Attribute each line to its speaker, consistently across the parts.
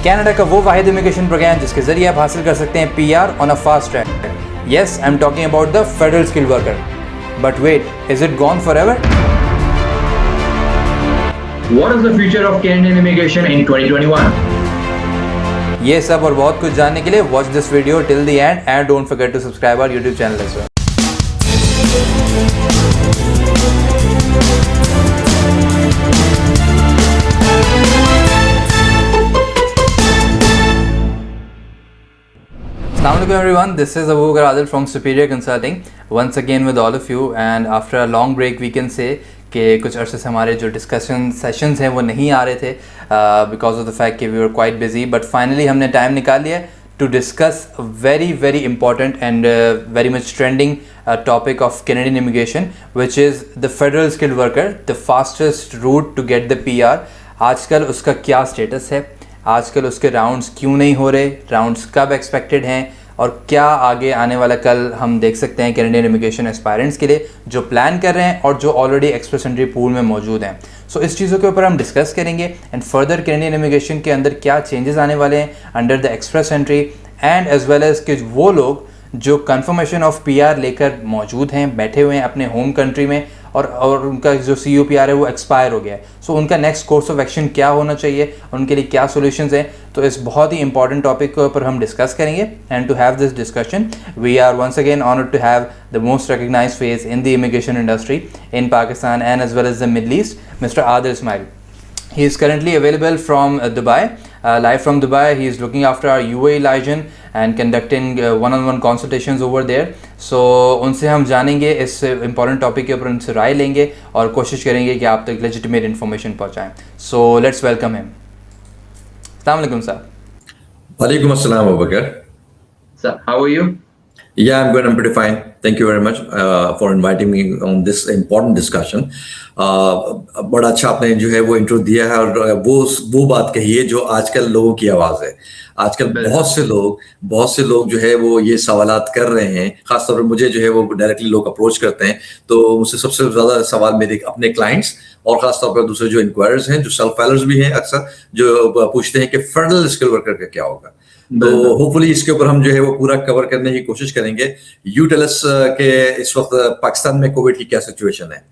Speaker 1: Canada का वो वाहिद immigration programme जिसके जरिए आप हासिल कर सकते हैं PR on a fast track. Yes, I am talking about the federal skilled worker. But wait, is it gone forever?
Speaker 2: What is the future of Canadian immigration in 2021?
Speaker 1: ये सब और बहुत कुछ जानने के लिए watch this video till the end and don't forget to subscribe our YouTube channel as well. Assalamualaikum everyone, this is Abu Bakar Adil from Superior Consulting once again with all of you, and after a long break we can say कि कुछ अर्से से हमारे जो discussion sessions हैं वो नहीं आ रहे थे बिकॉज ऑफ द फैक्ट कि we were quite busy, but finally हमने टाइम निकाल लिया to discuss very very important and very much trending topic of Canadian immigration which is the federal skilled worker, the fastest route to get the PR. आजकल उसका क्या status है, आजकल उसके rounds क्यों नहीं हो रहे, राउंड्स कब एक्सपेक्टेड हैं, और क्या आगे आने वाला कल हम देख सकते हैं कैनेडियन इमिग्रेशन एस्पायरेंट्स के लिए जो प्लान कर रहे हैं और जो ऑलरेडी एक्सप्रेस एंट्री पूल में मौजूद हैं। सो इस चीज़ों के ऊपर हम डिस्कस करेंगे एंड फर्दर कैनेडियन इमिग्रेशन के अंदर क्या चेंजेस आने वाले हैं under the express entry and as well as कि वो लोग जो कन्फर्मेशन ऑफ पीआर लेकर मौजूद हैं, बैठे हुए हैं अपने होम कंट्री में और उनका जो COPR है वो एक्सपायर हो गया है। सो उनका नेक्स्ट कोर्स ऑफ एक्शन क्या होना चाहिए, उनके लिए क्या सॉल्यूशंस हैं, तो इस बहुत ही इंपॉर्टेंट टॉपिक के ऊपर हम डिस्कस करेंगे। And to have this discussion we are once again honoured to have the most recognised face in the immigration industry in Pakistan and as well as the Middle East, mister Adil Ismail. He is currently available from Dubai, live from Dubai. He is looking after our UAE liaison and conducting one-on-one consultations over there. So उनसे हम जानेंगे इस important topic के ऊपर, उनसे राय लेंगे और कोशिश करेंगे कि आप तक legitimate information पहुँचाएं। So let's welcome him. अस्सलाम वालेकुम sir.
Speaker 3: Walaikum assalam, Abu Bakar.
Speaker 2: Sir, how are you?
Speaker 3: Yeah, I'm good. I'm pretty fine. Thank you very much for inviting me on this important discussion. बड़ा अच्छा आपने जो है वो intro दिया है और वो बात कही है जो आजकल लोगों की आवाज़ है। आजकल बहुत से लोग जो है वो ये सवालात कर रहे हैं। खासतौर पर मुझे जो है वो डायरेक्टली लोग अप्रोच करते हैं, तो मुझसे सबसे ज़्यादा सवाल मेरे अपने क्लाइंट्स और खासतौर पर दूसरे जो इंक्वायरर्स हैं, जो सेल्फ फाइलर्स भी हैं, अक्सर जो पूछते हैं कि फेडरल स्किल वर्कर का क्या होगा। तो होपफुली इसके ऊपर हम जो है वो पूरा कवर करने की कोशिश करेंगे। यू टेल अस के इस वक्त पाकिस्तान में कोविड की क्या सिचुएशन है?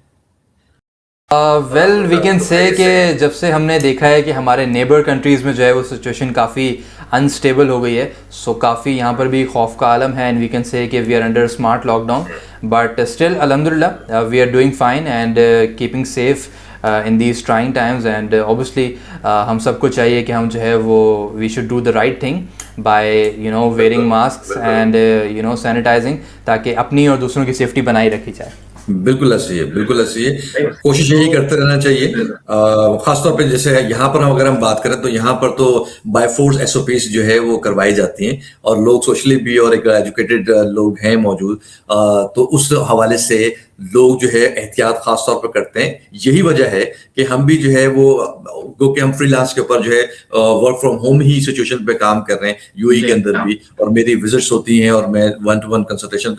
Speaker 1: वेल वी कैन से कि जब से हमने देखा है कि हमारे नेबर कंट्रीज़ में जो है वो सिचुएशन काफ़ी अनस्टेबल हो गई है, सो काफ़ी यहाँ पर भी खौफ का आलम है एंड वी कैन से कि we are under smart lockdown, but still अल्हम्दुलिल्लाह we are doing fine and keeping safe in these trying times, and obviously हम सबको चाहिए कि हम जो है वो we should do the right thing by wearing masks and sanitizing, ताकि अपनी और दूसरों की सेफ्टी बनाई रखी जाए।
Speaker 3: बिल्कुल ऐसी है, बिल्कुल ऐसी है। कोशिश यही करते रहना चाहिए। खासतौर पे जैसे यहाँ पर अगर हम बात करें तो यहाँ पर तो बाय फोर्स SOPs जो है वो करवाई जाती हैं और लोग सोशली भी और एक एजुकेटेड लोग हैं मौजूद, तो उस हवाले से लोग जो है एहतियात खास तौर पर करते हैं। यही वजह है कि हम भी जो है वो क्योंकि हम फ्रीलांस के ऊपर जो है work from home he situation पे काम कर रहे हैं UAE के अंदर भी, और मेरी विजिट्स होती हैं और मैं 1-to-1 कंसल्टेशन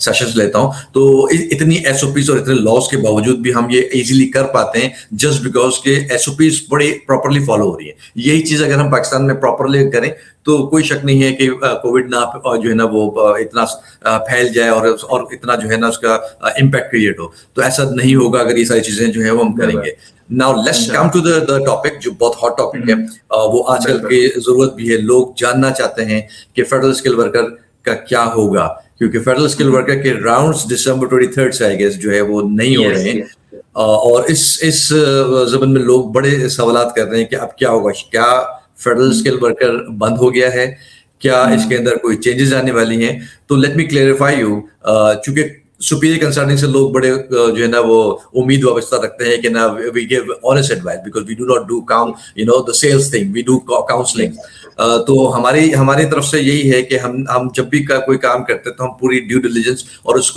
Speaker 3: सेशंस लेता हूं। तो इतनी SOPs और इतने लॉस के बावजूद भी हम ये इजीली कर पाते हैं जस्ट बिकॉज के SOPs बड़े प्रॉपरली फॉलो हो रही है। यही चीज अगर हम पाकिस्तान में प्रॉपरली करें तो कोई शक नहीं है कि कोविड ना जो है ना वो इतना फैल जाए और इतना जो है ना उसका इम्पैक्ट क्रिएट हो। तो ऐसा नहीं होगा अगर ये सारी चीजें जो है वो हम करेंगे। Now let's come to the topic जो बहुत हॉट टॉपिक है, वो आजकल की जरूरत भी है। लोग जानना चाहते हैं कि फेडरल स्किल वर्कर का क्या होगा, क्योंकि फेडरल स्किल वर्कर के राउंड्स December 23rd से आई गेस जो है वो नहीं हो रहे हैं, और इस जबन में लोग बड़े सवालात कर रहे हैं कि अब क्या होगा। क्या फेडरल स्किल वर्कर बंद हो गया है, क्या इसके अंदर कोई चेंजेस आने वाली हैं? तो लेट मी क्लेरिफाई यू, चूंकि सुपीरियर कंसल्टिंग से लोग बड़े जो है ना वो उम्मीद वाबस्ता रखते हैं कि ना we give honest advice because we do not do the sales thing, we do counselling. तो हमारी तरफ से यही है कि हम जब भी कोई काम करते हैं तो हम पूरी ड्यू डिलिजेंस और उस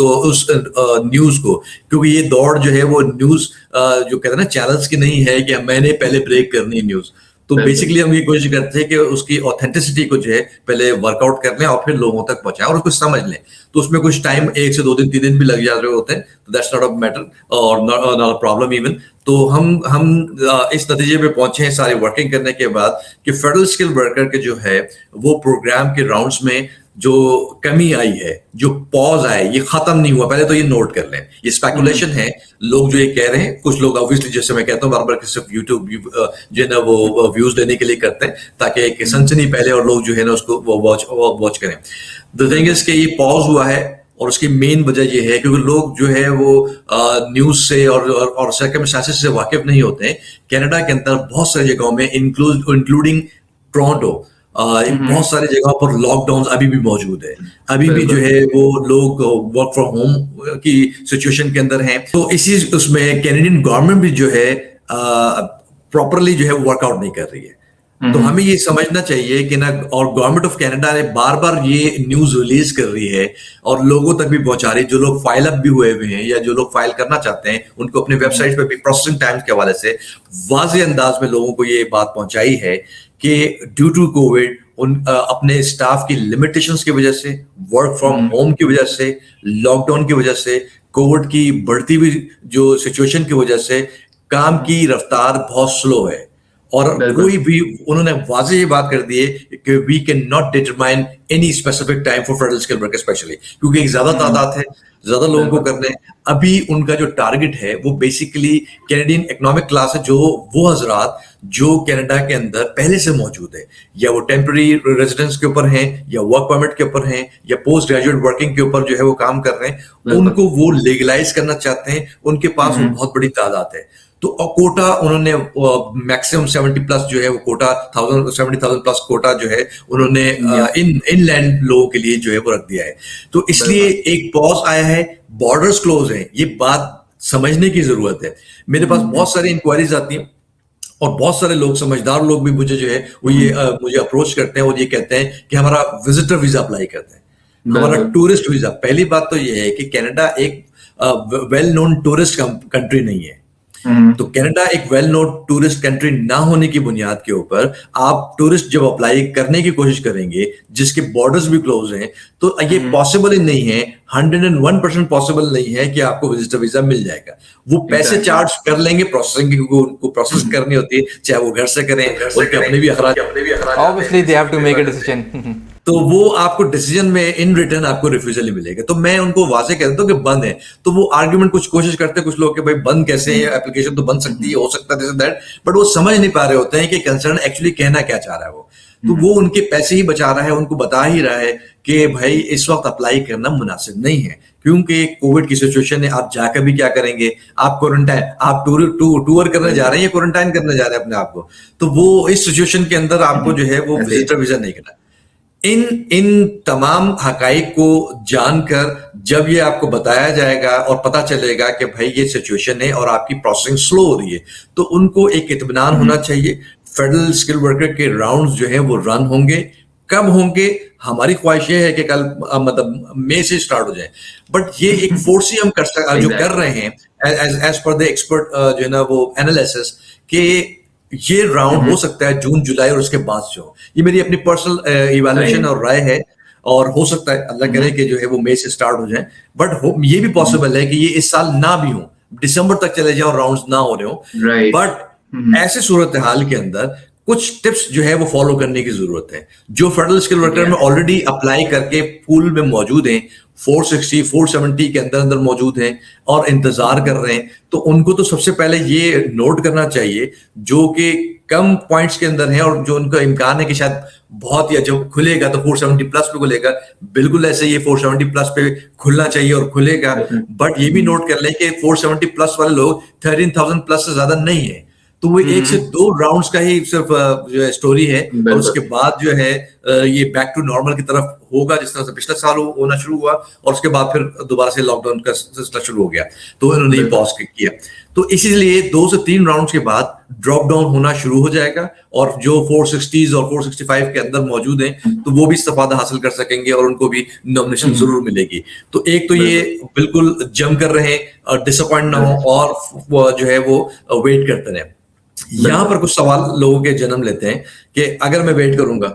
Speaker 3: न्यूज को, क्योंकि ये दौड़ जो है वो न्यूज जो कहते हैं ना चैनल्स की नहीं है कि मैंने पहले ब्रेक करनी है न्यूज, तो बेसिकली हम ये कोशिश करते हैं कि उसकी ऑथेंटिसिटी को जो है पहले वर्कआउट कर लें और फिर लोगों तक पहुंचाएं और उसको समझ लें। तो उसमें कुछ टाइम 1 से 2 दिन 3 दिन भी लग जा रहे होते हैं, तो दैट्स नॉट अ मैटर और नॉट अ प्रॉब्लम इवन। तो हम इस नतीजे पे पहुंचे हैं सारी वर्किंग करने के बाद कि फेडरल स्किल वर्कर के जो है वो प्रोग्राम के राउंड्स में जो कमी आई है, जो पॉज आए, ये खत्म नहीं हुआ। पहले तो ये नोट कर लें, ये स्पेकुलेशन है, लोग जो ये कह रहे हैं, कुछ लोग ऑब्वियसली जैसे मैं कहता हूँ बार बार सिर्फ यूट्यूब जो है ना वो व्यूज लेने के लिए करते हैं ताकि एक सनसनी फैले और लोग जो है ना उसको वॉच करें। द थिंग इज कि ये पॉज हुआ है और उसकी मेन वजह ये है क्योंकि लोग जो है वो न्यूज से और सर्कमस्टेंसेस से वाकिफ नहीं होते हैं। कनाडा के अंदर बहुत सारी जगहों में इंक्लूडिंग टोरंटो बहुत सारी जगहों पर लॉकडाउन अभी भी मौजूद है, अभी भी जो है वो लोग वर्क फ्रॉम होम की सिचुएशन के अंदर हैं। तो इसी उसमें कैनेडियन गवर्नमेंट भी जो है प्रॉपरली जो है वर्कआउट नहीं कर रही है। तो हमें ये समझना चाहिए कि ना, और गवर्नमेंट ऑफ कनाडा ने बार बार ये न्यूज रिलीज कर रही है और लोगों तक भी पहुंचा रही है, जो लोग फाइल अप भी हुए हुए हैं या जो लोग फाइल करना चाहते हैं उनको अपने वेबसाइट पे भी प्रोसेसिंग टाइम के हवाले से वाज़ेह अंदाज में लोगों को ये बात पहुंचाई है कि ड्यू टू कोविड अपने स्टाफ की लिमिटेशंस की वजह से, वर्क फ्रॉम होम की वजह से, लॉकडाउन की वजह से, कोविड की बढ़ती हुई जो सिचुएशन की वजह से काम की रफ्तार बहुत स्लो है। और कोई भी उन्होंने वाज़ेह ये बात कर दी है कि we can not determine any specific time for federal skill worker specially, क्योंकि एक ज्यादा तादाद है, ज्यादा लोगों को करने। अभी उनका जो टारगेट है वो बेसिकली कैनेडियन इकोनॉमिक क्लास है, जो वो हजरात जो कनाडा के अंदर पहले से मौजूद है, या वो टेम्पररी रेजिडेंस के ऊपर हैं, या वर्क परमिट के ऊपर हैं, या पोस्ट ग्रेजुएट वर्किंग के ऊपर जो है वो काम कर रहे हैं, उनको वो लीगलाइज करना चाहते हैं। उनके पास वो बहुत बड़ी तादाद है। तो कोटा उन्होंने मैक्सिमम 70 प्लस जो है वो कोटा 70,000 प्लस कोटा जो है उन्होंने इनलैंड लोगों के लिए जो है वो रख दिया है। तो इसलिए एक पॉज आया है, बॉर्डर्स क्लोज हैं, ये बात समझने की जरूरत है। मेरे पास बहुत सारी इंक्वायरीज आती हैं और बहुत सारे लोग, समझदार लोग भी मुझे जो है वो ये मुझे अप्रोच करते हैं और ये कहते हैं कि हमारा विजिटर वीजा अप्लाई करते हैं, हमारा टूरिस्ट वीजा। पहली बात तो ये है कि कनाडा एक वेल नोन टूरिस्ट कंट्री नहीं है। तो कनाडा एक वेल नोन टूरिस्ट कंट्री ना होने की बुनियाद के ऊपर आप टूरिस्ट जब अप्लाई करने की कोशिश करेंगे, जिसके बॉर्डर्स भी क्लोज हैं, तो ये पॉसिबल ही नहीं है, 101% पॉसिबल नहीं है कि आपको विजिटर वीजा मिल जाएगा। वो पैसे चार्ज कर लेंगे प्रोसेसिंग की, उनको प्रोसेस करनी होती है, चाहे वो घर से करें, उनके अपने भी अखराज,
Speaker 1: obviously they have to make a decision.
Speaker 3: तो वो आपको डिसीजन में इन रिटर्न आपको रिफ्यूजल ही मिलेगा। तो मैं उनको वाजे कहता हूँ कि बंद है। तो वो आर्ग्यूमेंट कुछ कोशिश करते हैं कुछ लोग कि भाई बंद कैसे है, एप्लीकेशन तो बन सकती है, हो सकता है दिस दैट, बट वो समझ नहीं पा रहे होते हैं कि कंसर्न एक्चुअली कहना क्या चाह रहा है वो। तो वो उनके पैसे ही बचा रहा है, उनको बता ही रहा है कि भाई इस वक्त अप्लाई करना मुनासिब नहीं है, क्योंकि कोविड की सिचुएशन है। आप जाकर भी क्या करेंगे, आप क्वारंटाइन, आप टूर करने जा रहे हैं या क्वारंटाइन करने जा रहे हैं अपने आप को। तो वो इस सिचुएशन के अंदर आपको जो है वो विजिटर वीजा नहीं करना। इन तमाम हकाइक को जानकर जब ये आपको बताया जाएगा और पता चलेगा कि भाई ये सिचुएशन है और आपकी प्रोसेसिंग स्लो हो रही है, तो उनको एक इत्मीनान होना चाहिए। फेडरल स्किल वर्कर के राउंड्स जो है वो रन होंगे। कब होंगे, हमारी ख्वाहिश ये है कि कल मतलब मई से स्टार्ट हो जाए, बट ये एक फोर्स ही हम जो कर रहे हैं एज पर द एक्सपर्ट जो है ना वो एनालिसिस के ये राउंड हो सकता है जून जुलाई और उसके बाद से हो। ये मेरी अपनी पर्सनल इवैल्यूएशन और राय है, और हो सकता है अल्लाह करे कि जो है वो मई से स्टार्ट हो जाए, बट ये भी पॉसिबल है कि ये इस साल ना भी हो, दिसंबर तक चले जाए और राउंड्स ना हो रहे हो। बट ऐसे सूरत हाल के अंदर कुछ टिप्स जो है वो फॉलो करने की जरूरत है। जो फेडरल स्किल वर्कर में ऑलरेडी अप्लाई करके पूल में मौजूद हैं, 460 470 के अंदर अंदर मौजूद हैं और इंतजार कर रहे हैं, तो उनको तो सबसे पहले ये नोट करना चाहिए, जो कि कम पॉइंट्स के अंदर हैं और जो उनका इम्कान है कि शायद बहुत, या जब खुलेगा तो 470 प्लस पे खुलेगा, बिल्कुल ऐसे ये 470 प्लस पे खुलना चाहिए और खुलेगा। बट ये भी नोट कर लें कि 470 प्लस वाले लोग 13,000 प्लस से ज्यादा नहीं है। तो वो 1 से 2 राउंड्स का ही सिर्फ जो है स्टोरी है, और उसके बाद जो है ये बैक टू नॉर्मल की तरफ होगा, जिस तरह से पिछले साल होना शुरू हुआ और उसके बाद फिर दोबारा से लॉकडाउन का सिलसिला शुरू हो गया, तो इन्होंने ये पॉज किया। तो इसीलिए 2 से 3 राउंड्स के बाद ड्रॉप डाउन होना शुरू हो जाएगा, और जो 460s और 465 के अंदर मौजूद हैं तो वो भी इस्तेफादा हासिल कर सकेंगे और उनको भी नॉमिनेशन जरूर मिलेगी। तो एक तो ये बिल्कुल जम कर रहे, डिसअपॉइंट ना हो और जो है वो वेट करते रहे। यहाँ पर कुछ सवाल लोगों के जन्म लेते हैं कि अगर मैं वेट करूंगा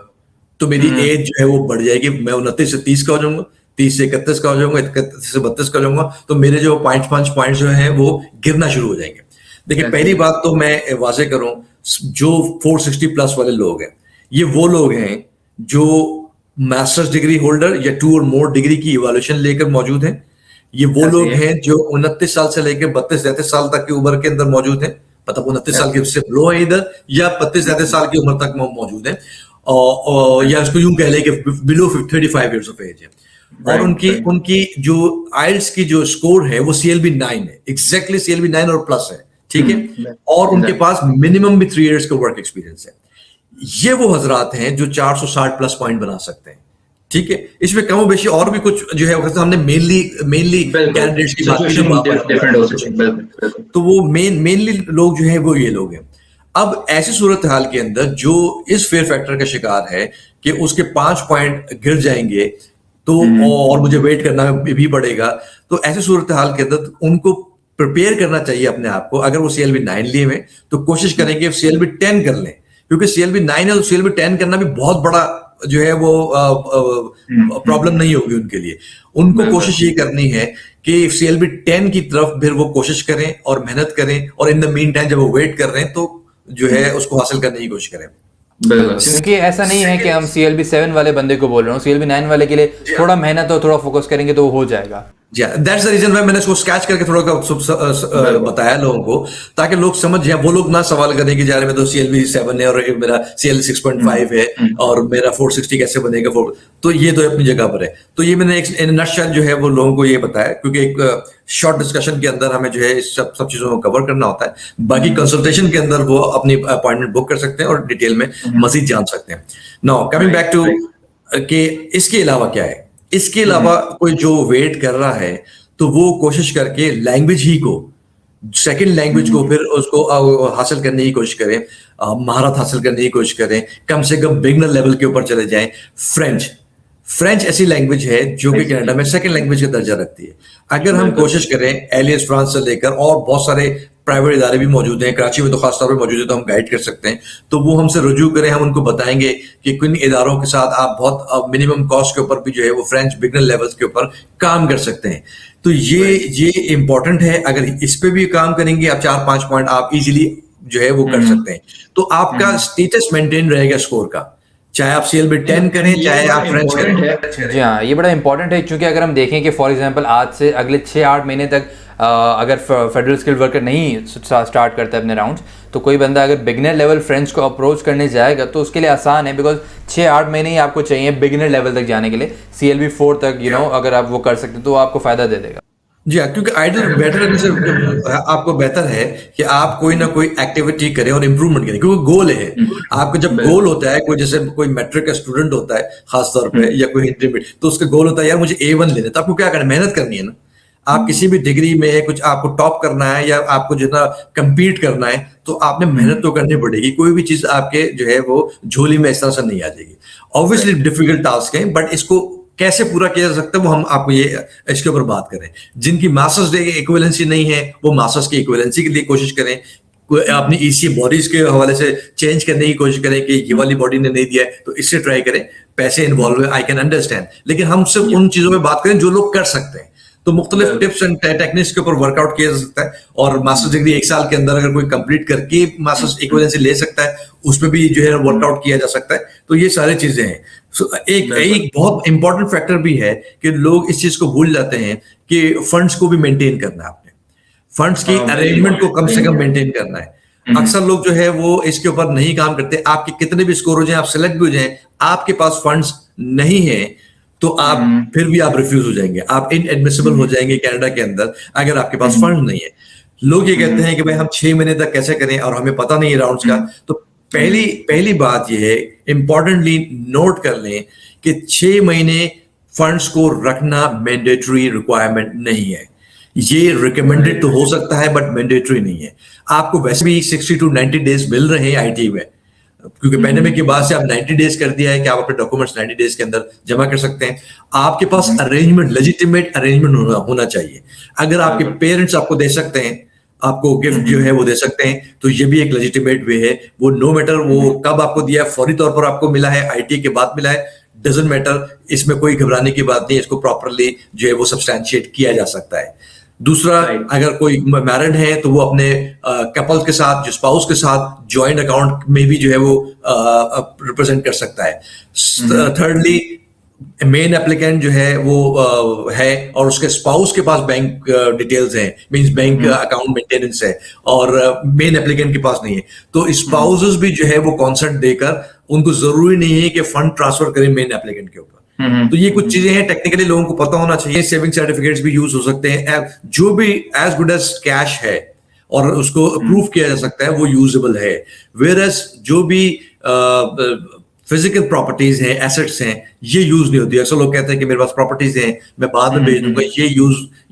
Speaker 3: तो मेरी एज जो है वो बढ़ जाएगी, मैं 29 से 30 का हो जाऊंगा, 30 से 31 का हो जाऊंगा, 31 से 32 का हो जाऊंगा, तो मेरे जो 5 पॉइंट जो हैं वो गिरना शुरू हो जाएंगे। देखिए, पहली बात तो मैं वाजे करूं, जो 460 प्लस वाले लोग हैं, ये वो लोग हैं जो मास्टर्स डिग्री होल्डर या 2 और मोर डिग्री की इवैल्यूएशन लेकर मौजूद हैं। ये वो लोग हैं जो 29 साल से लेकर 32-33 साल तक की उम्र के अंदर मौजूद हैं, मतलब 29 साल की से लो है इधर, या 32-33 साल की उम्र तक मौजूद है, और या इसको यूं कह लें कि बिलो 35 इयर्स ऑफ एज है। और उनकी जो आइल्स की जो स्कोर है वो CLB 9 है, एग्जैक्टली CLB 9 और प्लस है, ठीक है। और उनके पास मिनिमम भी 3 इयर्स का वर्क एक्सपीरियंस है। ये वो हजरात हैं जो 460 प्लस पॉइंट बना सकते हैं, ठीक है। इसमें कम बेशी और भी कुछ जो है, हमने मेनली कैंडिडेट्स की बात, तो वो मेनली लोग जो है वो ये लोग हैं। अब ऐसी सूरत हाल के अंदर जो इस फेयर फैक्टर का शिकार है कि उसके 5 पॉइंट गिर जाएंगे, तो और मुझे वेट करना भी पड़ेगा, तो ऐसी सूरत हाल के अंदर उनको प्रिपेयर करना चाहिए अपने आप को। अगर वो CLB 9 लिए हुए तो कोशिश करेंगे CLB 10 कर लें, क्योंकि CLB 9 है तो CLB 10 करना भी बहुत बड़ा जो है वो प्रॉब्लम नहीं होगी उनके लिए। उनको कोशिश ये करनी है कि CLB 10 की तरफ फिर वो कोशिश करें और मेहनत करें, और इन द मीन टाइम जब वो वेट कर रहे हैं तो जो है उसको हासिल करने की कोशिश करें।
Speaker 1: क्योंकि ऐसा नहीं है कि हम CLB 7 वाले बंदे को बोल रहे हो, CLB 9 वाले के लिए थोड़ा मेहनत और थोड़ा फोकस करेंगे तो वो हो जाएगा।
Speaker 3: दैट्स द रीजन मैंने इसको स्केच करके थोड़ा बताया लोगों को, ताकि लोग समझ जाए, वो लोग ना सवाल करें कि यार मैं तो CLB 7 है और मेरा CLB 6.5 है और मेरा 460 कैसे बनेगा। तो ये तो अपनी जगह पर है। तो ये मैंने एक इन नटशेल जो है वो लोगों को ये बताया, क्योंकि एक शॉर्ट डिस्कशन के अंदर हमें जो है सब चीजों को कवर करना होता है। बाकी कंसल्टेशन के अंदर वो अपनी अपॉइंटमेंट बुक कर सकते हैं और डिटेल में मजीद जान सकते हैं। नाउ कमिंग बैक टू कि इसके अलावा क्या है। इसके अलावा कोई जो वेट कर रहा है तो वो कोशिश करके लैंग्वेज ही को, सेकंड लैंग्वेज को फिर उसको हासिल करने की कोशिश करें, महारत हासिल करने की कोशिश करें, कम से कम बिगनर लेवल के ऊपर चले जाएं। फ्रेंच ऐसी लैंग्वेज है जो कि कनाडा में सेकंड लैंग्वेज का दर्जा रखती है। अगर हम कोशिश करें, एलियस फ्रांस से लेकर और बहुत सारे प्राइवेट इदारे भी मौजूद हैं, कराची में तो खासतौर पर मौजूद है, तो हम गाइड कर सकते हैं। तो वो हमसे रुजू करें, हम उनको बताएंगे कि किन इदारों के साथ आप बहुत मिनिमम कॉस्ट के ऊपर भी जो है वो फ्रेंच बिगनर लेवल्स के ऊपर काम कर सकते हैं। तो ये इंपॉर्टेंट है। अगर इस पे भी काम करेंगे आप, 4-5 पॉइंट आप इजीली जो है वो कर सकते हैं, तो आपका स्टेटस मेंटेन रहेगा स्कोर का, चाहे आप CLB 10 करें चाहे आप फ्रेंच करें।
Speaker 1: जी हाँ, ये बड़ा इंपॉर्टेंट है, क्योंकि अगर हम देखें कि फॉर एग्जांपल आज से अगले 6-8 महीने तक अगर फेडरल स्किल्ड वर्कर नहीं स्टार्ट करता है अपने राउंड्स, तो कोई बंदा अगर बिगिनर लेवल फ्रेंच को अप्रोच करने जाएगा तो उसके लिए आसान है, बिकॉज 6-8 महीने ही आपको चाहिए बिगिनर लेवल तक जाने के लिए। CLB 4 तक अगर आप वो कर सकते हैं तो आपको फायदा दे देगा।
Speaker 3: जी हाँ, क्योंकि आइडल बेटर से आपको बेहतर है कि आप कोई ना कोई एक्टिविटी करें और इम्प्रूवमेंट करें, क्योंकि गोल है आपका। जब गोल होता है, कोई जैसे कोई मैट्रिक का स्टूडेंट होता है खासतौर पे, या कोई इंटरमीडिएट, तो उसका गोल होता है यार मुझे A1 लेना, तो आपको क्या करना है, मेहनत करनी है ना। आप किसी भी डिग्री में कुछ आपको टॉप करना है या आपको जितना compete करना है, तो आपने मेहनत तो करनी पड़ेगी। कोई भी चीज आपके जो है वो झोली में इस तरह से नहीं आ जाएगी। ऑब्वियसली डिफिकल्ट टास्क है, बट इसको कैसे पूरा किया जा सकता है वो हम आपको ये इसके ऊपर बात करें। जिनकी मास्टर्स डे इक्विवेलेंसी नहीं है, वो मास्टर्स की इक्विवेलेंसी के लिए कोशिश करें। अपनी EC बॉडीज के हवाले से चेंज करने की कोशिश करें कि ये वाली बॉडी ने नहीं दिया है तो इससे ट्राई करें। पैसे इन्वॉल्व है, आई कैन अंडरस्टैंड, लेकिन हम सिर्फ उन चीजों में बात करें जो लोग कर सकते हैं। तो मुख्तलिफ टिप्स एंड टेक्निक्स के ऊपर वर्कआउट किया जा सकता है, और मास्टर्स डिग्री 1 साल के अंदर अगर कोई कंप्लीट करके मास्टर्स इक्विवेलेंसी ले सकता है, उसमें भी जो है वर्कआउट किया जा सकता है। तो ये सारी चीजें हैं। एक बहुत इंपॉर्टेंट फैक्टर भी है कि लोग इस चीज को भूल जाते हैं कि फंड्स को भी मेंटेन करना है। आपने फंड्स की अरेंजमेंट को कम से कम मेंटेन करना है। अक्सर लोग जो है वो इसके ऊपर नहीं काम करते। आपके कितने भी स्कोर हो जाए, आप सिलेक्ट भी हो जाए, आपके पास फंड्स नहीं है तो आप फिर भी आप रिफ्यूज हो जाएंगे, आप इनएडमिसिबल हो जाएंगे कनाडा के अंदर अगर आपके पास फंड नहीं है। लोग ये कहते हैं कि भाई हम 6 महीने तक कैसे करें और हमें पता नहीं है राउंड्स का। तो पहली बात ये है, इंपॉर्टेंटली नोट कर लें कि 6 महीने फंड्स को रखना मैंडेटरी रिक्वायरमेंट नहीं है। ये रिकमेंडेड तो हो सकता है बट मैंडेटरी नहीं है। आपको वैसे भी 60 to 90 डेज मिल रहे हैं IT में, क्योंकि पैंडेमिक के बाद से आप 90 डेज कर दिया है कि आप अपने डॉक्यूमेंट्स 90 डेज के अंदर जमा कर सकते हैं। आपके पास अरेंजमेंट, लेजिटिमेट अरेंजमेंट होना चाहिए। अगर आपके पेरेंट्स आपको दे सकते हैं आपको गिफ्ट जो है वो दे सकते हैं, तो ये भी एक लेजिटिमेट वे है। वो नो मैटर वो कब आपको दिया है, फौरी तौर पर आपको मिला है, आईटी के बाद मिला है, डजंट मैटर, इसमें कोई घबराने की बात नहीं है, इसको प्रॉपरली जो है वो सब्सटैंशिएट किया जा सकता है। दूसरा, अगर कोई मैरिड है तो वो अपने कपल के साथ, जो स्पाउस के साथ जॉइंट अकाउंट में भी जो है वो रिप्रेजेंट कर सकता है। थर्डली, मेन एप्लीकेंट जो है वो है और उसके स्पाउस के पास बैंक डिटेल्स हैं, मींस बैंक अकाउंट मेंटेनेंस है, और मेन एप्लीकेंट के पास नहीं है, तो स्पाउसेस भी जो है वो कॉन्सेंट देकर, उनको जरूरी नहीं है कि फंड ट्रांसफर करें मेन एप्लीकेंट के ऊपर। तो ये कुछ चीजें हैं, टेक्निकली लोगों को पता होना चाहिए। सेविंग सर्टिफिकेट्स भी यूज हो सकते हैं, जो भी एज गुड एज कैश है और उसको अप्रूव किया जा सकता है, वो यूजेबल है। वेयर एज जो भी फिजिकल प्रॉपर्टीज हैं, एसेट्स हैं, ये यूज नहीं होती है। अक्सर लोग कहते हैं कि मेरे पास प्रॉपर्टीज हैं, मैं बाद में बेच दूंगा, ये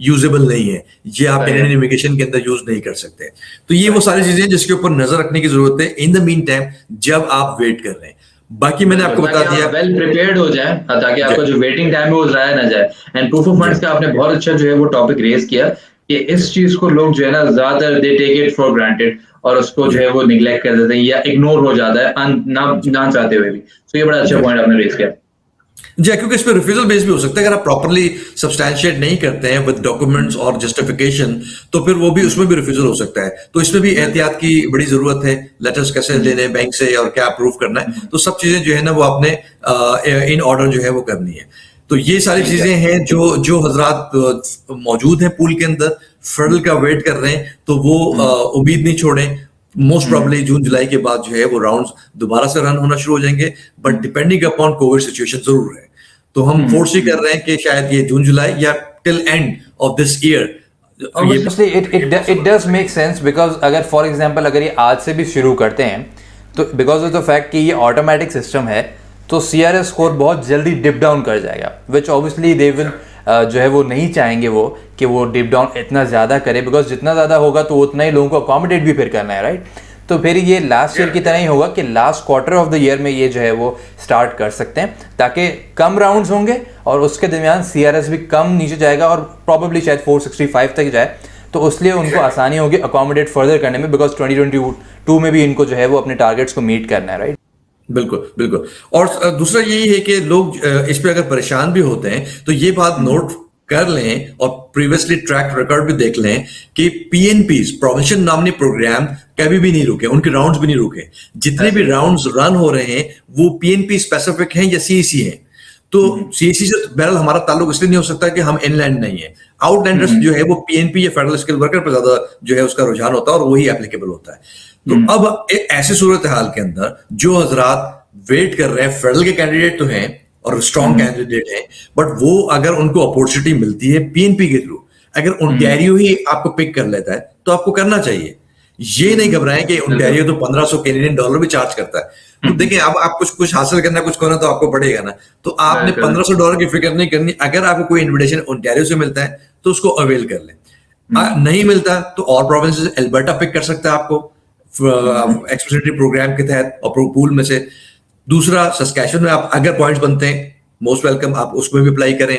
Speaker 3: यूजेबल नहीं है, ये आप कैनेडियन इमिग्रेशन के अंदर यूज नहीं कर सकते। तो ये वो सारी चीजें हैं जिसके ऊपर नजर रखने की जरूरत है इन द मीन टाइम, जब आप वेट कर रहे हैं। बाकी मैंने आपको बता दिया,
Speaker 2: वेल प्रिपेयर्ड हो जाए, ताकि आपका जो वेटिंग टाइम है वो जाया ना जाए। एंड प्रूफ ऑफ फंड्स का आपने बहुत अच्छा जो है वो टॉपिक रेज किया कि इस चीज को लोग जो है ना ज्यादा they take it for granted, और उसको जो है वो निगलेक्ट कर देते हैं या इग्नोर हो जाता है ना चाहते हुए भी। तो ये बड़ा अच्छा पॉइंट आपने रेज किया
Speaker 3: जी, क्योंकि इस पे रिफ्यूजल बेस भी हो सकता है। अगर आप प्रॉपर्ली सब्सटैंशिएट नहीं करते हैं विद डॉक्यूमेंट्स और जस्टिफिकेशन, तो फिर वो भी, उसमें भी रिफ्यूजल हो सकता है। तो इसमें भी एहतियात की बड़ी जरूरत है। लेटर्स कैसे लेने हैं बैंक से और क्या अप्रूव करना है, तो सब चीजें जो है ना वो आपने इन ऑर्डर जो है वो करनी है। तो ये सारी चीजें हैं जो हजरात मौजूद हैं पूल के अंदर, फेडरल का वेट कर रहे हैं, तो वो उम्मीद नहीं छोड़ें। मोस्ट प्रॉब्ली जून जुलाई के बाद जो है वो राउंड्स दोबारा से रन होना शुरू हो जाएंगे, but depending upon Covid situation जरूर है। तो हम फोर्स ही कर रहे हैं कि शायद ये जून जुलाई या till end of this year.
Speaker 1: Obviously, it does make sense because अगर फॉर एग्जांपल अगर ये आज से भी शुरू करते हैं, तो बिकॉज ऑफ द फैक्ट कि ये ऑटोमेटिक सिस्टम है, तो CRS स्कोर बहुत जल्दी डिप डाउन कर जाएगा, विच ऑब्वियसली दे विल जो है वो नहीं चाहेंगे वो कि वो डिप डाउन इतना ज़्यादा करे, बिकॉज जितना ज़्यादा होगा तो उतना ही लोगों को अकोमोडेट भी फिर करना है, राइट। तो फिर ये लास्ट ईयर की तरह ही होगा कि last quarter of the year में ये जो है वो स्टार्ट कर सकते हैं, ताकि कम राउंड्स होंगे और उसके दरमियान CRS भी कम नीचे जाएगा और प्रॉबेबली शायद 465 तक जाए, तो उसलिए उनको आसानी होगी अकोमोडेट फर्दर करने में, बिकॉज 2022 में भी इनको जो है वो अपने टारगेट्स को मीट करना है, राइट।
Speaker 3: बिल्कुल बिल्कुल। और दूसरा यही है कि लोग इस पे अगर परेशान भी होते हैं, तो ये बात नोट कर लें और प्रीवियसली ट्रैक रिकॉर्ड भी देख लें कि PNPs, प्रोविंशियल नॉमिनी प्रोग्राम, कभी भी नहीं रुके, उनके राउंड्स भी नहीं रुके। जितने भी राउंड्स रन हो रहे हैं वो PNP स्पेसिफिक हैं या CEC हैं। तो CEC से बहरहाल हमारा ताल्लुक इसलिए नहीं हो सकता कि हम इनलैंड नहीं है। आउटलैंडर्स जो है वो PNP या फेडरल स्किल वर्कर पर ज्यादा जो है उसका रुझान होता है और वही एप्लीकेबल होता है। तो अब ऐसी सूरत हाल के अंदर जो हजरात वेट कर रहे हैं, फेडरल के कैंडिडेट तो हैं और स्ट्रॉन्ग कैंडिडेट हैं, बट वो अगर उनको अपॉर्चुनिटी मिलती है PNP के थ्रू, अगर ओंटारियो ही आपको पिक कर लेता है तो आपको करना चाहिए। ये नहीं घबराएं कि ओंटारियो तो $1500 कैनेडियन डॉलर भी चार्ज करता है। तो देखिए, अब आप कुछ हासिल करना, कुछ करना, तो आपको पड़ेगा ना। तो आपने $1500 की फिक्र नहीं करनी। अगर आपको कोई इन्विटेशन ओंटारियो से मिलता है तो उसको अवेल कर लें। नहीं मिलता तो और प्रोविंसेस, अल्बर्टा पिक कर सकता है आपको एक्सप्रेसिटी प्रोग्राम के तहत और पूल में से। दूसरा, सस्कैचुअन में आप अगर पॉइंट्स बनते हैं, मोस्ट वेलकम, आप उसमें भी अप्लाई करें।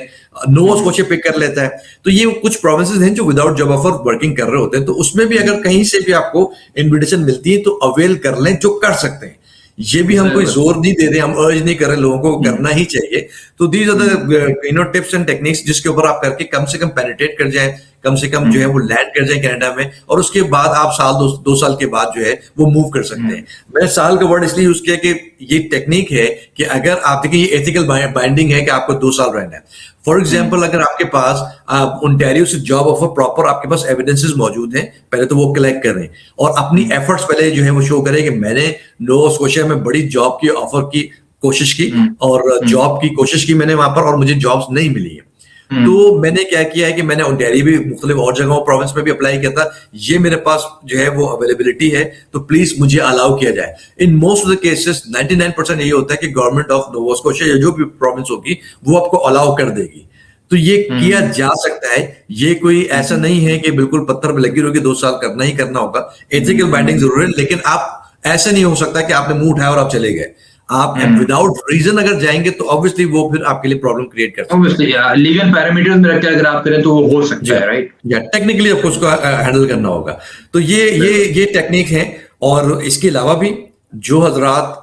Speaker 3: नोवा स्कोशिया पिक कर लेता है। तो ये कुछ प्रोविंसेस हैं जो विदाउट जॉब ऑफर वर्किंग कर रहे होते हैं, तो उसमें भी अगर कहीं से भी आपको इन्विटेशन मिलती है तो अवेल कर लें, जो कर सकते हैं। ये भी हम कोई जोर नहीं दे रहे, हम अर्ज नहीं कर रहे, लोगों को करना ही चाहिए। तो these are the tips and techniques जिसके ऊपर आप करके कम से कम पेनिट्रेट कर जाए, कम से कम जो है वो लैंड कर जाए कनाडा में, और उसके बाद आप साल दो साल के बाद जो है वो मूव कर सकते हैं। मैंने साल का वर्ड इसलिए यूज किया कि ये टेक्निक है कि अगर आप देखिए, ये एथिकल बाइंडिंग है कि आपको 2 साल रहना है। फॉर एग्जाम्पल, अगर आपके पास ओंटारियो से जॉब ऑफर प्रॉपर आपके पास एविडेंसेस मौजूद हैं, पहले तो वो कलेक्ट करें और अपनी एफर्ट्स पहले जो है वो शो करें कि मैंने नोवा स्कोशिया में बड़ी जॉब की ऑफर की कोशिश की और जॉब की कोशिश की मैंने वहां पर, और मुझे जॉब्स नहीं मिली है। तो मैंने क्या किया है कि मैंने ओंटारियो भी मुख्तलिफ और जगहों प्रोविंस में भी अप्लाई किया था, ये मेरे पास जो है वो अवेलेबिलिटी है, तो प्लीज मुझे अलाउ किया जाए। In most of the cases 99% यही होता है कि गवर्नमेंट ऑफ नोवा स्कोशिया या जो भी प्रोविंस होगी वो आपको अलाउ कर देगी। तो ये किया जा सकता है। ये कोई ऐसा नहीं है कि बिल्कुल पत्थर पे लगी रहोगी, 2 साल करना ही करना होगा। एथिकल बाइंडिंग जरूर है, लेकिन आप ऐसा नहीं हो सकता कि आपने मुंह उठाया और आप चले गए। आप विदाउट रीजन अगर जाएंगे तो ऑब्वियसली वो फिर आपके लिए प्रॉब्लम क्रिएट कर सकता
Speaker 2: ऑब्वियसली लीगल पैरामीटर्स में रखकर अगर आप करें तो वो हो सकता है, राइट?
Speaker 3: है, या टेक्निकली आपको उसको हैंडल करना होगा। तो ये टेक्निक है। और इसके अलावा भी जो हजरात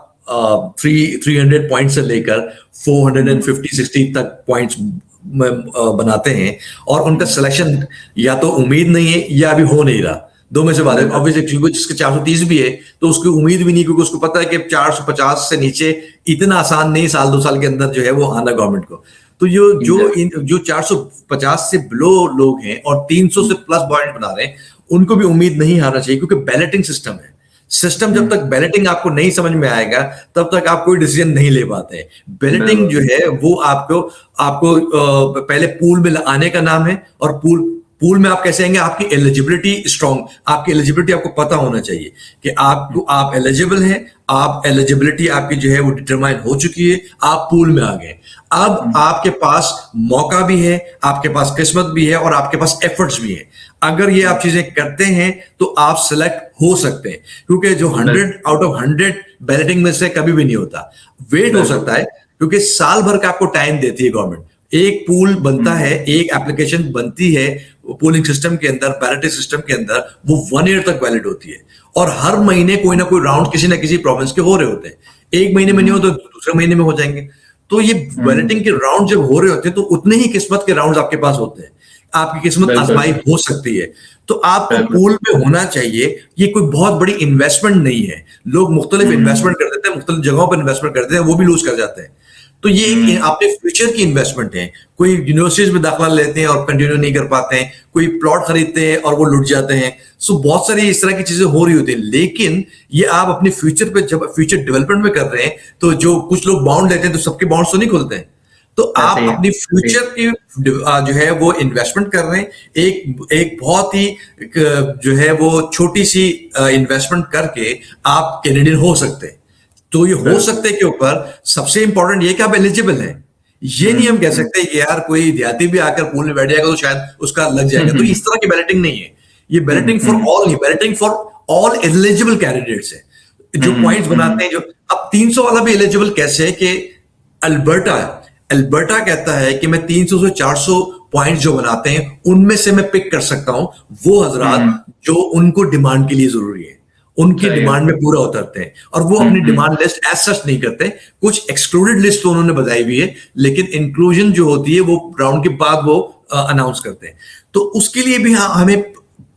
Speaker 3: 300 पॉइंट से लेकर 450-60 तक पॉइंट्स बनाते हैं और उनका सिलेक्शन या तो उम्मीद नहीं है या अभी हो नहीं रहा, दो में से बात है। ऑब्वियसली जिसके 430 भी है तो उसकी उम्मीद भी नहीं, क्योंकि उसको पता है कि 450 से नीचे इतना आसान नहीं, साल 2 साल के अंदर जो है वो आना गवर्नमेंट को। तो जो 450 से बिलो लोग हैं और 300 से प्लस पॉइंट बना रहे हैं, उनको भी उम्मीद नहीं हारना चाहिए, क्योंकि बैलेटिंग सिस्टम है। सिस्टम जब तक बैलेटिंग आपको नहीं समझ में आएगा तब तक आप कोई डिसीजन नहीं ले पाते। बैलेटिंग जो है वो आपको पहले पूल में आने का नाम है, और पूल में आप कैसे आएंगे, आपकी एलिजिबिलिटी स्ट्रांग, आपकी एलिजिबिलिटी आपको पता होना चाहिए कि आप एलिजिबल हैं, आप एलिजिबिलिटी आपकी जो है वो डिटरमाइन हो चुकी है, आप पूल में आ गए। अब आपके पास मौका भी है, आपके पास किस्मत भी है और आपके पास एफर्ट्स भी है। अगर ये आप चीजें करते हैं तो आप सिलेक्ट हो सकते हैं, क्योंकि जो 100 आउट ऑफ 100 बैलेटिंग में से कभी भी नहीं होता। वेट हो सकता है, क्योंकि साल भर का आपको टाइम देती है गवर्नमेंट। एक पूल बनता है, एक एप्लीकेशन बनती है पोलिंग सिस्टम के अंदर, बैलेटिंग सिस्टम के अंदर, वो 1 ईयर तक वैलिड होती है। और हर महीने कोई ना कोई राउंड किसी ना किसी प्रोविंस के हो रहे होते हैं। एक महीने में नहीं हो तो दूसरे महीने में हो जाएंगे। तो ये बैलेटिंग के राउंड जब हो रहे होते हैं तो उतने ही किस्मत के राउंड आपके पास होते हैं, आपकी किस्मत आजमाई हो सकती है। तो आपको पूल में होना चाहिए। ये कोई बहुत बड़ी इन्वेस्टमेंट नहीं है। लोग मुख्तलिफ इन्वेस्टमेंट कर देते हैं, मुख्तलिफ जगहों पर इन्वेस्टमेंट करते हैं, वो भी लूज कर जाते हैं। तो ये अपने फ्यूचर की इन्वेस्टमेंट है। कोई यूनिवर्सिटीज में दाखिला लेते हैं और कंटिन्यू नहीं कर पाते हैं, कोई प्लॉट खरीदते हैं और वो लुट जाते हैं। सो बहुत सारी इस तरह की चीजें हो रही होती है। लेकिन ये आप अपने फ्यूचर पे, जब फ्यूचर डेवलपमेंट में कर रहे हैं, तो जो कुछ लोग बाउंड लेते हैं तो सबके बाउंड्स तो नहीं खुलते हैं। तो आप अपनी फ्यूचर की जो है वो इन्वेस्टमेंट कर रहे हैं। एक बहुत ही जो है वो छोटी सी इन्वेस्टमेंट करके आप कैनेडियन हो सकते हैं। तो ये हो सकते के ऊपर सबसे इंपॉर्टेंट ये कि आप एलिजिबल हैं। ये नहीं हम कह सकते कि यार कोई देहाती भी आकर पूल में बैठ जाएगा तो शायद उसका लग जाएगा। तो इस तरह की बैलेटिंग नहीं है। ये बैलेटिंग फॉर ऑल नहीं, balloting for all eligible candidates है जो पॉइंट्स बनाते हैं। जो अब 300 वाला भी एलिजिबल कैसे है कि अल्बर्टा कहता है कि मैं 300 से 400 पॉइंट जो बनाते हैं उनमें से मैं पिक कर सकता हूं वो हजरात जो उनको डिमांड के लिए जरूरी है, उनकी डिमांड में पूरा उतरते हैं। और वो अपनी डिमांड लिस्ट एज सच नहीं करते। कुछ एक्सक्लूडेड लिस्ट तो उन्होंने बताई हुई है, लेकिन इंक्लूजन जो होती है वो राउंड के बाद वो अनाउंस करते हैं। तो उसके लिए भी हमें